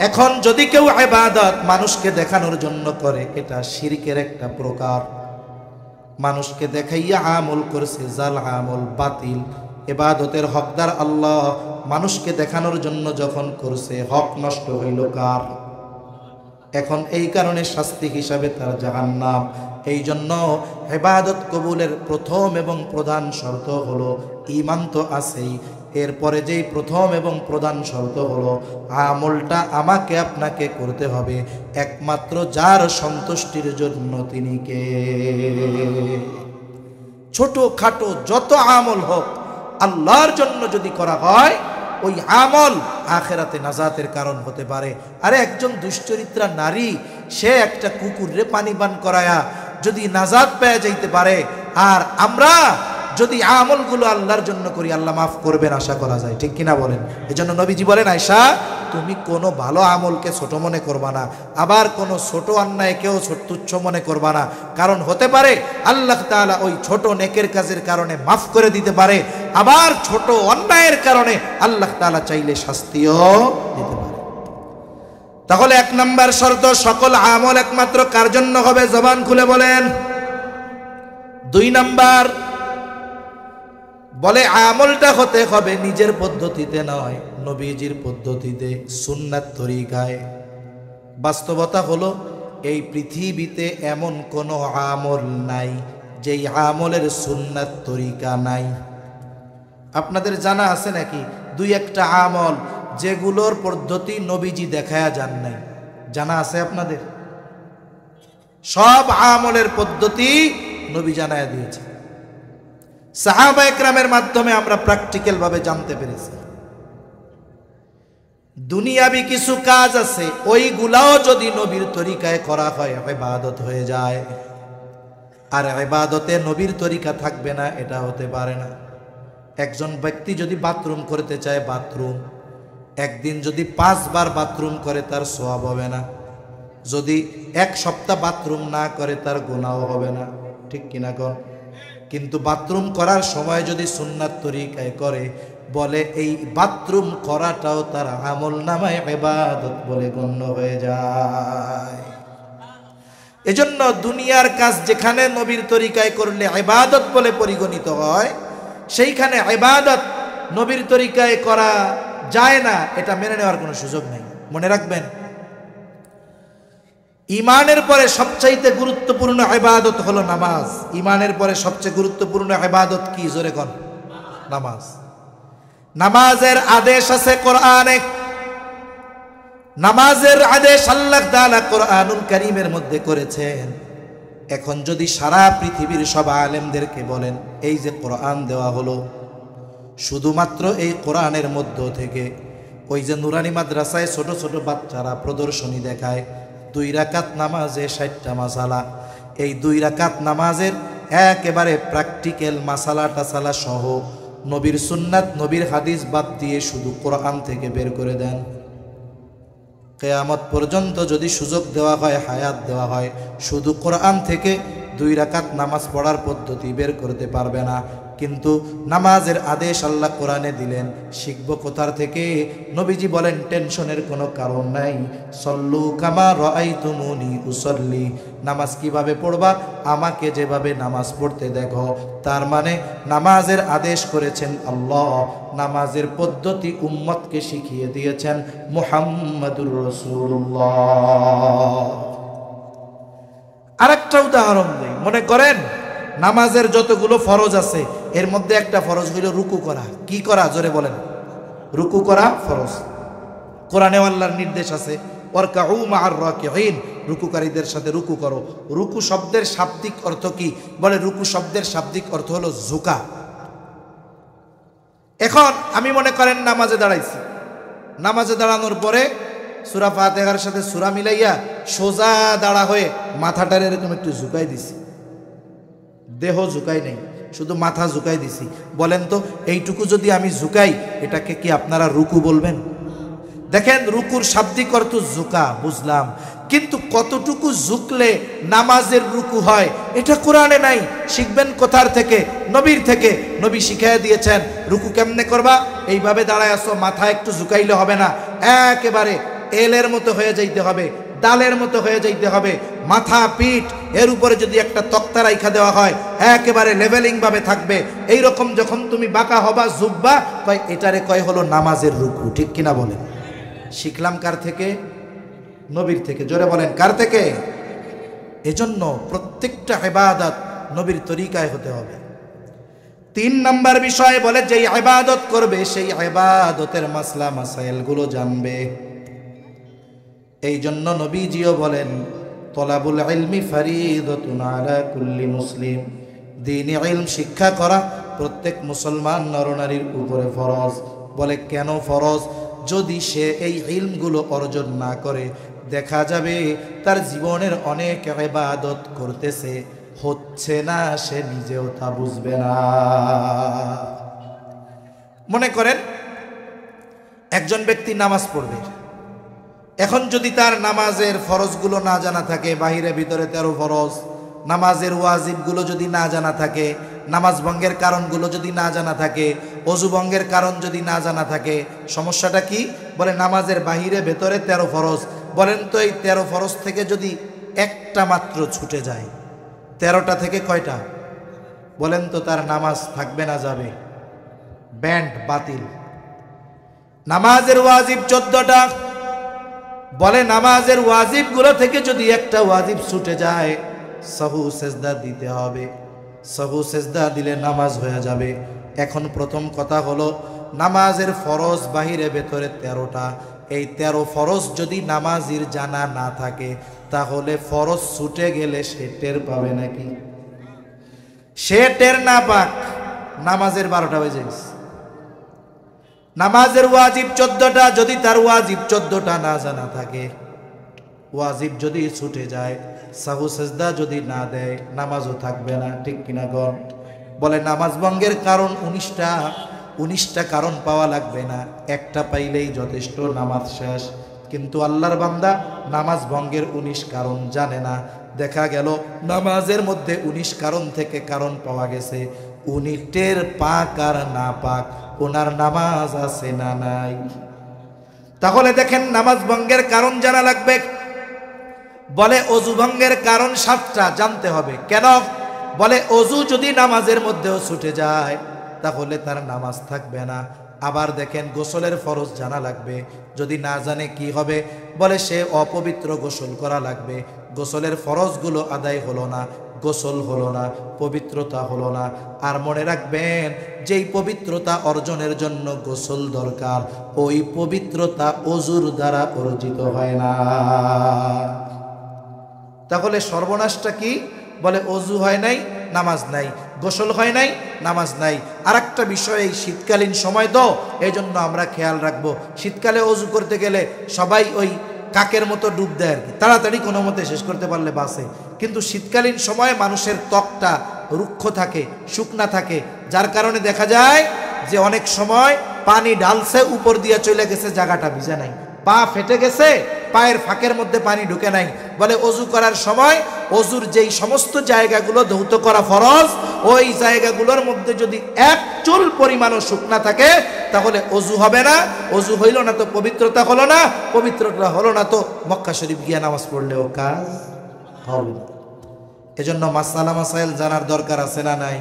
এখন যদি কেউ ইবাদত মানুষকে দেখানোর জন্য করে, এটা শিরকের একটা প্রকার। মানুষকে দেখাইয়া আমল করছে, জাল আমল, বাতিল। ইবাদতের হকদার আল্লাহ, মানুষকে দেখানোর জন্য যখন করছে, হক নষ্ট হইল কার? এখন এই কারণে শাস্তি হিসাবে তার জাহান্নাম। এই জন্য ইবাদত কবুলের প্রথম এবং প্রধান শর্ত হলো ঈমান তো আছেই, এরপরে যেই প্রথম এবং প্রধান শর্ত হলো আমলটা আমাকে আপনাকে করতে হবে একমাত্র যার সন্তুষ্টির জন্য, তিনি কে? ছোট খাটো যত আমল হোক, আল্লাহর জন্য যদি করা হয়, ওই আমল আখেরাতে নাজাতের কারণ হতে পারে। আরে একজন দুশ্চরিত্রা নারী, সে একটা কুকুরে পানি পান করায়া যদি নাজাত পেয়ে যাইতে পারে, আর আমরা যদি আমলগুলো আল্লাহর জন্য করি, আল্লাহ মাফ করবেন আশা করা যায়। ঠিক কিনা বলেন? এজন্য নবীজি বলেন, আয়েশা তুমি কোনো ভালো আমলকে ছোট মনে করবা না, আবার কোনো ছোট অন্যায়কেও তুচ্ছ মনে করবা না। কারণ হতে পারে আল্লাহ তাআলা ওই ছোট নেকের কাজের কারণে মাফ করে দিতে পারে, আবার ছোট অন্যায়ের কারণে আল্লাহ তাআলা চাইলে শাস্তিও দিতে পারে। তাহলে 1 নম্বর শর্ত, সকল আমল একমাত্র কার জন্য হবে? জবান খুলে বলেন। 2 নম্বর বলে আমলটা হতে হবে নিজের পদ্ধতিতে নয়, নবীজির পদ্ধতিতে, সুন্নাত তরিকায়। বাস্তবতা হলো এই পৃথিবীতে এমন কোনো আমল নাই যেই আমলের সুন্নাত তরিকা নাই। আপনাদের জানা আছে নাকি 2-1টা আমল যেগুলোর পদ্ধতি নবীজি দেখায়া যান নাই? জানা আছে আপনাদের? সব আমলের পদ্ধতি নবী জানায়া দিয়েছে। সাহাবা একরামের মাধ্যমে আমরা প্র্যাকটিক্যাল ভাবে জানতে পেরেছি। দুনিয়াবি কিছু কাজ আছে, ওইগুলাও যদি নবীর তরিকায় করা হয় ইবাদত হয়ে যায়। আর ইবাদতে নবীর তরিকা থাকবে না, এটা হতে পারে না। একজন ব্যক্তি যদি বাথরুম করতে চায়, বাথরুম একদিন যদি 5 বার বাথরুম করে, তার সওয়াব হবে না। যদি 1 সপ্তাহ বাথরুম না করে, তার গুনাহও হবে না। ঠিক কিনা গো? কিন্তু বাথরুম করার সময় যদি সুন্নাত তরিকায় করে, বলে এই বাথরুম করাটাও তার আমল নামায় ইবাদত বলে গণ্য হয়ে যায়। এজন্য দুনিয়ার কাজ যেখানে নবীর তরিকায় করলে ইবাদত বলে পরিগণিত হয়, সেইখানে ইবাদত নবীর তরিকায় করা যায় না, এটা মেনে নেওয়ার কোনো সুযোগ নেই। মনে রাখবেন, ইমানের পরে সবচাইতে গুরুত্বপূর্ণ ইবাদত হলো নামাজ। ইমানের পরে সবচেয়ে গুরুত্বপূর্ণ ইবাদত কি? জোরে কোন? নামাজ। নামাজের আদেশ আছে কোরআনে। নামাজের আদেশ আল্লাহ তাআলা কোরআনুল কারীমের মধ্যে করেছেন। এখন যদি সারা পৃথিবীর সব আলেমদেরকে বলেন, এই যে কোরআন দেওয়া হলো, শুধুমাত্র এই কোরআনের মধ্য থেকে ওই যে নুরানি মাদ্রাসায় ছোট ছোট বাচ্চারা প্রদর্শনী দেখায় 2 রাকাত নামাজে 60টা মাসালা, এই 2 রাকাত নামাজের একেবারে প্র্যাকটিক্যাল মাসালা টাসালা সহ নবীর সুন্নাত, নবীর হাদিস বাদ দিয়ে শুধু কোরআন থেকে বের করে দেন, কিয়ামত পর্যন্ত যদি সুযোগ দেওয়া হয়, হায়াত দেওয়া হয়, শুধু কোরআন থেকে 2 রাকাত নামাজ পড়ার পদ্ধতি বের করতে পারবে না। কিন্তু নামাজের আদেশ আল্লাহ কোরআনে দিলেন, শিখবো কোথার থেকে? নবীজি বলেন টেনশনের কোনো কারণ নাই। সল্লু কামা রাআইতুমুনি উসাল্লি, নামাজ কিভাবে পড়বা? আমাকে যেভাবে নামাজ পড়তে দেখো। তার মানে নামাজের আদেশ করেছেন আল্লাহ, নামাজের পদ্ধতি উম্মতকে শিখিয়ে দিয়েছেন মুহাম্মাদুর রাসূলুল্লাহ। আরেকটা উদাহরণ দিই, মনে করেন নামাজের যতগুলো ফরজ আছে এর মধ্যে একটা ফরজ হইল রুকু করা। কি করা? জোরে বলেন। রুকু করা ফরজ। কোরআনে আল্লাহর নির্দেশ আছে, ওয়ারকাউ মা'আর রাকিঈন, রুকুকারীদের সাথে রুকু করো। রুকু শব্দের শাব্দিক অর্থ কি? বলে রুকু শব্দের শাব্দিক অর্থ হলো ঝুঁকা। এখন আমি মনে করেন নামাজে দাঁড়াইছি, নামাজে দাঁড়ানোর পরে সূরা ফাতিহার সাথে সূরা মিলাইয়া সোজা দাঁড়া হয়ে মাথাটার এরকম একটু ঝুঁকাই দিছি, দেহ ঝুঁকাই নেই, শুধু মাথা ঝুঁকাই দিছি। বলেন তো এইটুকু যদি আমি ঝুঁকাই, এটাকে কি আপনারা রুকু বলবেন? দেখেন রুকুর শাব্দিক অর্থ ঝুঁকা, বুঝলাম, কিন্তু কতটুকু ঝুঁকলে নামাজের রুকু হয় এটা কোরআনে নাই। শিখবেন কোথার থেকে? নবীর থেকে। নবী শিখিয়ে দিয়েছেন রুকু কেমনে করবা। এইভাবে দাঁড়ায় আসো, মাথা একটু ঝুঁকাইলে হবে না, একেবারে এলের মতো হয়ে যাইতে হবে, ডালের মতো হয়ে যাইতে হবে। মাথা পিঠ এর উপরে যদি একটা তক্তা রাইখা দেওয়া হয় একেবারে লেভেলিং ভাবে থাকবে। এই রকম যখন তুমি বাঁকা হবা, ঝুঁকবা, কয় এটারে কয় হলো নামাজের রুকু। ঠিক কিনা বলেন? শিখলাম কার থেকে? নবীর থেকে। জোরে বলেন কার থেকে? এজন্য প্রত্যেকটা ইবাদত নবীর তরিকায় হতে হবে। 3 নাম্বার বিষয় বলে যেই ইবাদত করবে সেই ইবাদতের মাসলা মাসাইল গুলো জানবে। এই জন্য নবীজিও বলেন তলাবুল ইলমি ফারিদাতুন আলা কুল্লি মুসলিম, দ্বীনি ইলম শিক্ষা করা প্রত্যেক মুসলমান নরনারীর উপরে ফরজ। বলে কেন ফরজ? যদি সে এই ইলমগুলো অর্জন না করে, দেখা যাবে তার জীবনের অনেক ইবাদত করতেছে, হচ্ছে না, সে নিজেও তা বুঝবে না। মনে করেন একজন ব্যক্তি নামাজ পড়বে, এখন যদি তার নামাজের ফরজগুলো না জানা থাকে, বাহিরে ভিতরে 13 ফরজ, নামাজের ওয়াজিবগুলো যদি না জানা থাকে, নামাজ ভঙ্গের কারণগুলো যদি না জানা থাকে, অজু ভঙ্গের কারণ যদি না জানা থাকে, সমস্যাটা কি? বলে নামাজের বাহিরে ভেতরে 13 ফরজ। বলেন তো এই 13 ফরজ থেকে যদি একটা মাত্র ছুটে যায়, 13টা থেকে কয়টা? বলেন তো তার নামাজ থাকবে না যাবে? ব্যান্ড বাতিল। নামাজের ওয়াজিব 14টা, বলে নামাজের ওয়াজিবগুলো থেকে যদি একটা ওয়াজিব ছুটে যায়, সাহু সেজদা দিতে হবে। সাহু সেজদা দিলে নামাজ হয়ে যাবে। এখন প্রথম কথা হলো নামাজের ফরজ বাহিরে ভেতরে 13টা। এই 13 ফরজ যদি নামাজির জানা না থাকে, তাহলে ফরজ ছুটে গেলে সে টের পাবে নাকি? সে টের না পাক, নামাজের 12টা বেজে গেছে। নামাজের ওয়াজিব 14টা, যদি তার ওয়াজিব 14টা না জানা থাকে, ওয়াজিব যদি ছুটে যায়, সাহু সেজদা যদি না দেয়, নামাজও থাকবে না। ঠিক কিনা গণ? বলে নামাজ ভঙ্গের কারণ 19টা কারণ পাওয়া লাগবে না, একটা পাইলেই যথেষ্ট, নামাজ শেষ। কিন্তু আল্লাহর বান্দা নামাজ ভঙ্গের 19 কারণ জানে না। দেখা গেল নামাজের মধ্যে 19 কারণ থেকে কারণ পাওয়া গেছে, উনি টের পাক আর না পাক ওনার নামাজ আছে না নাই। তাহলে দেখেন নামাজ ভঙ্গের কারণ জানা লাগবে। বলে অজু ভঙ্গের কারণ 7টা জানতে হবে। কেন? বলে অজু যদি নামাজের মধ্যেও ছুটে যায়, তাহলে তার নামাজ থাকবে না। আবার দেখেন গোসলের ফরজ জানা লাগবে, যদি না জানে কি হবে? বলে সে অপবিত্র গোসল করা লাগবে। গোসলের ফরজগুলো আদায় হলো না, গোসল হলো না, পবিত্রতা হলো না। আর মনে রাখবেন, যেই পবিত্রতা অর্জনের জন্য গোসল দরকার, ওই পবিত্রতা অজুর দ্বারা অর্জিত হয় না। তাহলে সর্বনাশটা কি? বলে অজু হয় নাই, নামাজ নাই, গোসল হয় নাই, নামাজ নাই। আর একটা বিষয়, এই শীতকালীন সময় তো, এই জন্য আমরা খেয়াল রাখবো, শীতকালে অজু করতে গেলে সবাই ওই কাকের মতো ডুব দেয় আর কি, তাড়াতাড়ি কোনো মতে শেষ করতে পারলে বাসে। কিন্তু শীতকালীন সময় মানুষের ত্বকটা রুক্ষ থাকে, শুকনা থাকে, যার কারণে দেখা যায় যে অনেক সময় পানি ঢালছে, উপর দিয়ে চলে গেছে, জায়গাটা ভিজে নাই, পা ফেটে গেছে, পায়ের ফাঁকের মধ্যে পানি ঢুকে নাই। বলে অজু করার সময় অজুর যেই সমস্ত জায়গাগুলো ধৌত করা ফরজ, ওই জায়গাগুলোর মধ্যে যদি এক চুল পরিমাণও শুকনা থাকে তাহলে অজু হবে না। অজু হইল না তো পবিত্রতা হলো না, পবিত্রতা হলো না তো মক্কা শরীফ গিয়া নামাজ পড়লেও কাজ হবে না। এজন্য মাসালা মাসাইল জানার দরকার আছে না নাই?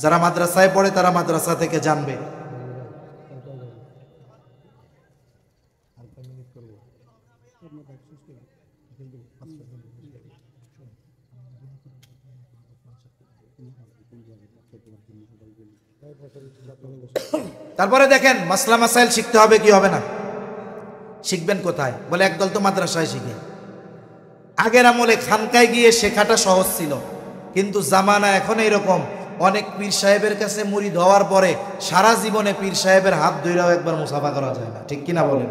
যারা মাদ্রাসায় পড়ে তারা মাদ্রাসা থেকে জানবে। তারপরে দেখেন মাসলা মাসাইল শিখতে হবে কি হবে না? শিখবেন কোথায়? বলে একদল তো মাদ্রাসায় শিখে। আগের আমলে খানকায় গিয়ে শেখাটা সহজ ছিল, কিন্তু জামানা এখন এইরকম, অনেক পীর সাহেবের কাছে মুরিদ হওয়ার পরে সারা জীবনে পীর সাহেবের হাত ধইরাও একবার মুসাফা করা যায় না, ঠিক কিনা বলেন?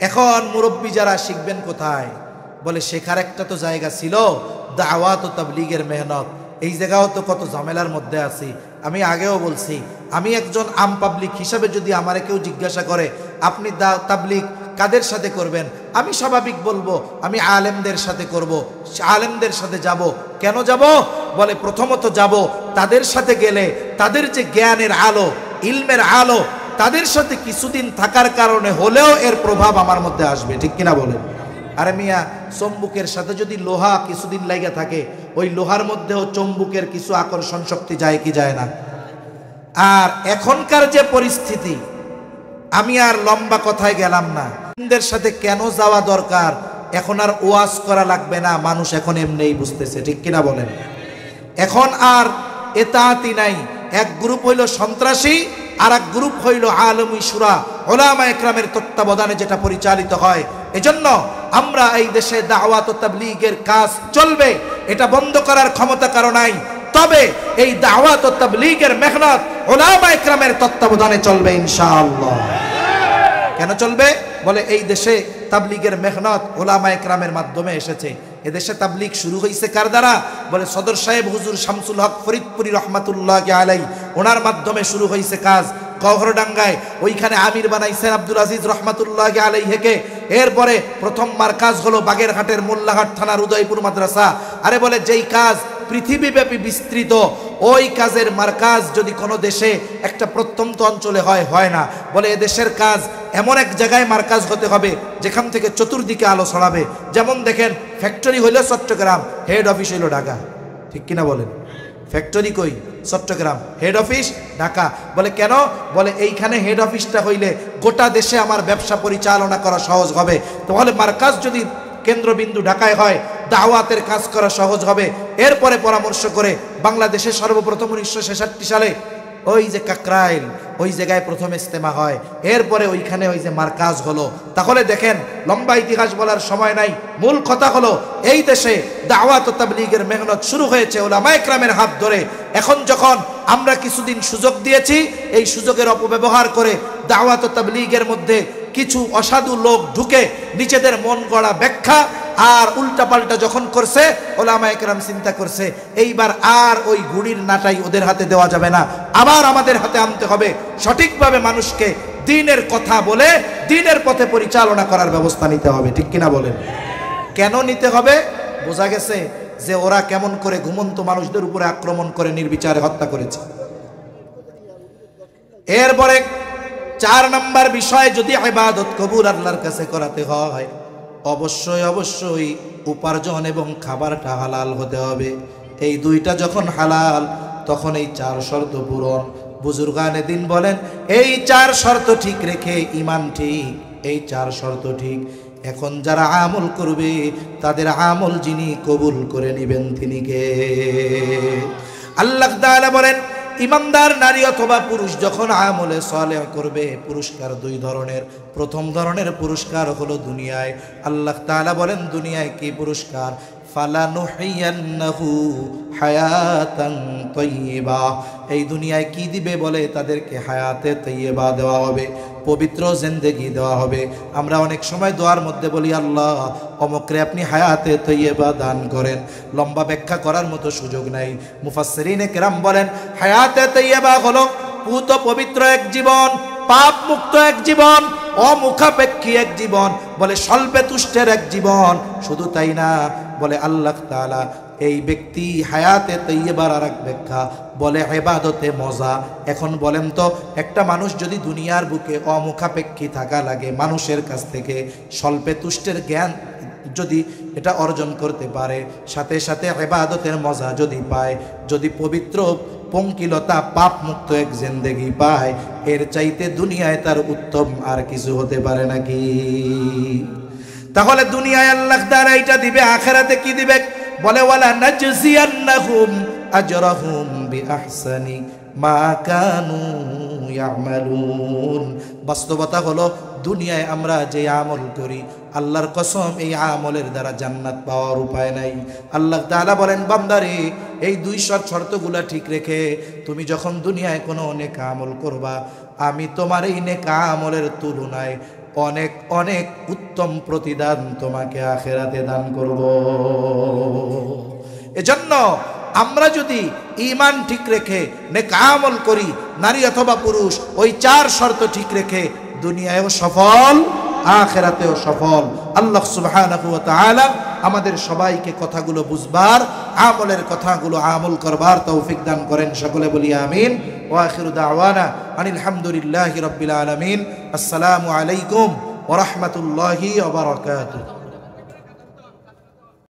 এখন মুরব্বী যারা শিখবেন কোথায়? বলে শেখার একটা তো জায়গা ছিল, দাওয়াত ও তাবলীগের মেহনত। এই জায়গাও তো কত ঝামেলার মধ্যে আছি। আমি আগেও বলছি, আমি একজন আম পাবলিক হিসাবে যদি আমারে কেউ জিজ্ঞাসা করে আপনি তাবলীগ কাদের সাথে করবেন, আমি স্বাভাবিক বলবো আমি আলেমদের সাথে করব। আলেমদের সাথে যাব। কেন যাব? বলে প্রথমত যাব তাদের সাথে গেলে তাদের যে জ্ঞানের আলো, ইলমের আলো, তাদের সাথে কিছুদিন থাকার কারণে হলেও এর প্রভাব আমার মধ্যে আসবে, ঠিক কিনা বলেন? আরে মিয়া, চম্বুকের সাথে যদি লোহা কিছুদিন লাগা থাকে, ওই লোহার মধ্যেও চম্বুকের কিছু আকর্ষণ শক্তি যায় কি যায় না? আর এখনকার যে পরিস্থিতি, আমি আর লম্বা কথায় গেলাম না, এদের সাথে কেন যাওয়া দরকার এখন আর ওয়াজ করা লাগবে না, মানুষ এখন এমনিই বুঝতেছে, ঠিক কিনা বলেন? এখন আর এতাআতি নাই। এক গ্রুপ হইল সন্ত্রাসী, আর এক গ্রুপ হইল আলমী শুরা, উলামা ইকরামের তত্ত্বাবধানে যেটা পরিচালিত হয়। এজন্য আমরা এই দেশে দাওয়াত ও তাবলীগের কাজ চলবে, এটা বন্ধ করার ক্ষমতা কারো নাই। তবে এই দাওয়াত ও তাবলীগের মেহনত উলামা ইকরামের তত্ত্বাবধানে চলবে ইনশাআল্লাহ। কেন চলবে? বলে এই দেশে তাবলীগের মেহনত উলামা ইকরামের মাধ্যমে এসেছে। এদেশে তাবলীগ শুরু হয়েছে কার দ্বারা? বলে সদর সাহেব হুজুর শামসুল হক ফরিদপুরি রহমাতুল্লাহ আলাই, ওনার মাধ্যমে শুরু হয়েছে কাজ। কহরডাঙ্গায় ওইখানে আমির বানাইছেন আব্দুল আজিজ রহমাতুল্লাহ আলাইহিকে। এরপরে প্রথম মার্কাজ হলো বাগেরহাটের মোল্লাহাট থানার উদয়পুর মাদ্রাসা। আরে বলে যেই কাজ পৃথিবীব্যাপী বিস্তৃত, ওই কাজের মার্কাজ যদি কোনো দেশে একটা প্রত্যন্ত অঞ্চলে হয় না। বলে এদেশের কাজ এমন এক জায়গায় মার্কাজ হতে হবে যেখান থেকে চতুর্দিকে আলো ছড়াবে। যেমন দেখেন, ফ্যাক্টরি হইল চট্টগ্রাম, হেড অফিস হইল ঢাকা, ঠিক কিনা বলেন? ফ্যাক্টরি কই? Chattogram, head office Dhaka. বলে কেন? বলে এইখানে হেড অফিসটা হইলে গোটা দেশে আমার ব্যবসা পরিচালনা করা সহজ হবে। তাহলে মার্কাজ যদি কেন্দ্রবিন্দু ঢাকায় হয়, দাওয়াতের কাজ করা সহজ হবে। এরপরে পরামর্শ করে বাংলাদেশে সর্বপ্রথম 1966 সালে ওই যে কাকরাইল, ওই জায়গায় প্রথম ইজতেমা হয়। এরপরে ওইখানে ওই যে মার্কাজ হলো। তাহলে দেখেন, লম্বা ইতিহাস বলার সময় নাই, মূল কথা হলো এই দেশে দাওয়াত ও তাবলীগের মেহনত শুরু হয়েছে উলামা ইকরামের হাত ধরে। এখন যখন আমরা কিছুদিন সুযোগ দিয়েছি, এই সুযোগের অপব্যবহার করে দাওয়াত ও তাবলীগের মধ্যে কিছু অসাধু লোক ঢুকে নিজেদের মন গড়া ব্যাখ্যা আর উল্টাপাল্টা যখন করছে, উলামা ইকরাম চিন্তা করছে এইবার আর ওই ঘুড়ির নাটাই ওদের হাতে দেওয়া যাবে না, আবার আমাদের হাতে আনতে হবে। সঠিকভাবে মানুষকে দ্বীনের কথা বলে দ্বীনের পথে পরিচালনা করার ব্যবস্থা নিতে হবে, ঠিক কিনা বলেন? কেন নিতে হবে? বোঝা গেছে যে ওরা কেমন করে ঘুমন্ত মানুষদের উপরে আক্রমণ করে নির্বিচারে হত্যা করেছে। এরপরে 4 নম্বর বিষয়, যদি ইবাদত কবুল আল্লাহর কাছে করাতে হয়, অবশ্যই অবশ্যই উপার্জন এবং খাবারটা হালাল হতে হবে। এই দুইটা যখন হালাল, তখন এই 4 শর্ত পূরণ। বুজুর্গানে দিন বলেন, এই 4 শর্ত ঠিক রেখে ঈমান ঠিক, এই 4 শর্ত ঠিক। এখন যারা আমল করবে তাদের আমল যিনি কবুল করে নেবেন তিনি কে? আল্লাহ তাআলা বলেন, ইমানদার নারী অথবা পুরুষ যখন আমলে সালেহ করবে, পুরস্কার 2 ধরনের। প্রথম ধরনের পুরস্কার হলো দুনিয়ায়। আল্লাহ তাআলা বলেন দুনিয়ায় কি পুরস্কার? ফালানুহিয়ান্নাহু হায়াতান তাইয়্যিবা। এই দুনিয়ায় কি দিবে? বলে তাদেরকে হায়াতে তাইয়্যিবা দেওয়া হবে, পবিত্র জিন্দেগি দেওয়া হবে। আমরা অনেক সময় দোয়ার মধ্যে বলি, আল্লাহ অমুকরে আপনি হায়াতে তাইয়্যিবা দান করেন। লম্বা ব্যাখ্যা করার মতো সুযোগ নাই। মুফাসসিরিনে কেরাম বলেন, হায়াতে তাইয়্যিবা হলো পুত পবিত্র এক জীবন, পাপ মুক্ত এক জীবন, অমুখাপেক্ষী এক জীবন, বলে স্বল্পে তুষ্টের এক জীবন। শুধু তাই না, বলে আল্লাহ তাআলা এই ব্যক্তি হায়াতে তৈয়বার আর এক ব্যাখ্যা, বলে ইবাদতে মজা। এখন বলেন তো, একটা মানুষ যদি দুনিয়ার বুকে অমুখাপেক্ষী থাকা লাগে, মানুষের কাছ থেকে স্বল্পে তুষ্টের জ্ঞান যদি এটা অর্জন করতে পারে, সাথে সাথে ইবাদতের মজা যদি পায়, যদি পবিত্র পঙ্কিলতা পাপ মুক্ত এক জিন্দেগি পায়, এর চাইতে দুনিয়ায় তার উত্তম আর কিছু হতে পারে নাকি? তাহলে দুনিয়ায় আল্লাহ তাআলা এটা দিবে, আখিরাতে কি দিবে? বলে ওয়ালা নাজজিয়ান্নাহুম আজরাহুম বিআহসানি মা কানু ইয়ামালুন। বাস্তবতা হলো দুনিয়ায় আমরা যে আমল করি, আল্লাহর কসম এই আমলের দ্বারা জান্নাত পাওয়ার উপায় নাই। আল্লাহ তাআলা বলেন, বান্দারে এই দুই শর্তগুলা ঠিক রেখে তুমি যখন দুনিয়ায় কোনো নেক আমল করবা, আমি তোমার এই নেক আমলের তুলনায় অনেক অনেক উত্তম প্রতিদান তোমাকে আখিরাতে দান করব। এজন্য আমরা যদি ঈমান ঠিক রেখে নেক আমল করি, নারী অথবা পুরুষ, ওই 4 শর্ত ঠিক রেখে দুনিয়ায়ও সফল, আখিরাতেও সফল। আল্লাহ সুবহানাহু ওয়া তাআলা আমাদের সবাইকে কথাগুলো বুঝবার, আমলের কথাগুলো আমল করবার তৌফিক দান করেন। সকলে বলি আমিন। ওয়া আখিরু দাওয়ানা আনিল হামদুলিল্লাহি রাব্বিল আলামিন। আসসালামু আলাইকুম ওয়া রাহমাতুল্লাহি ওয়া বারাকাতুহু।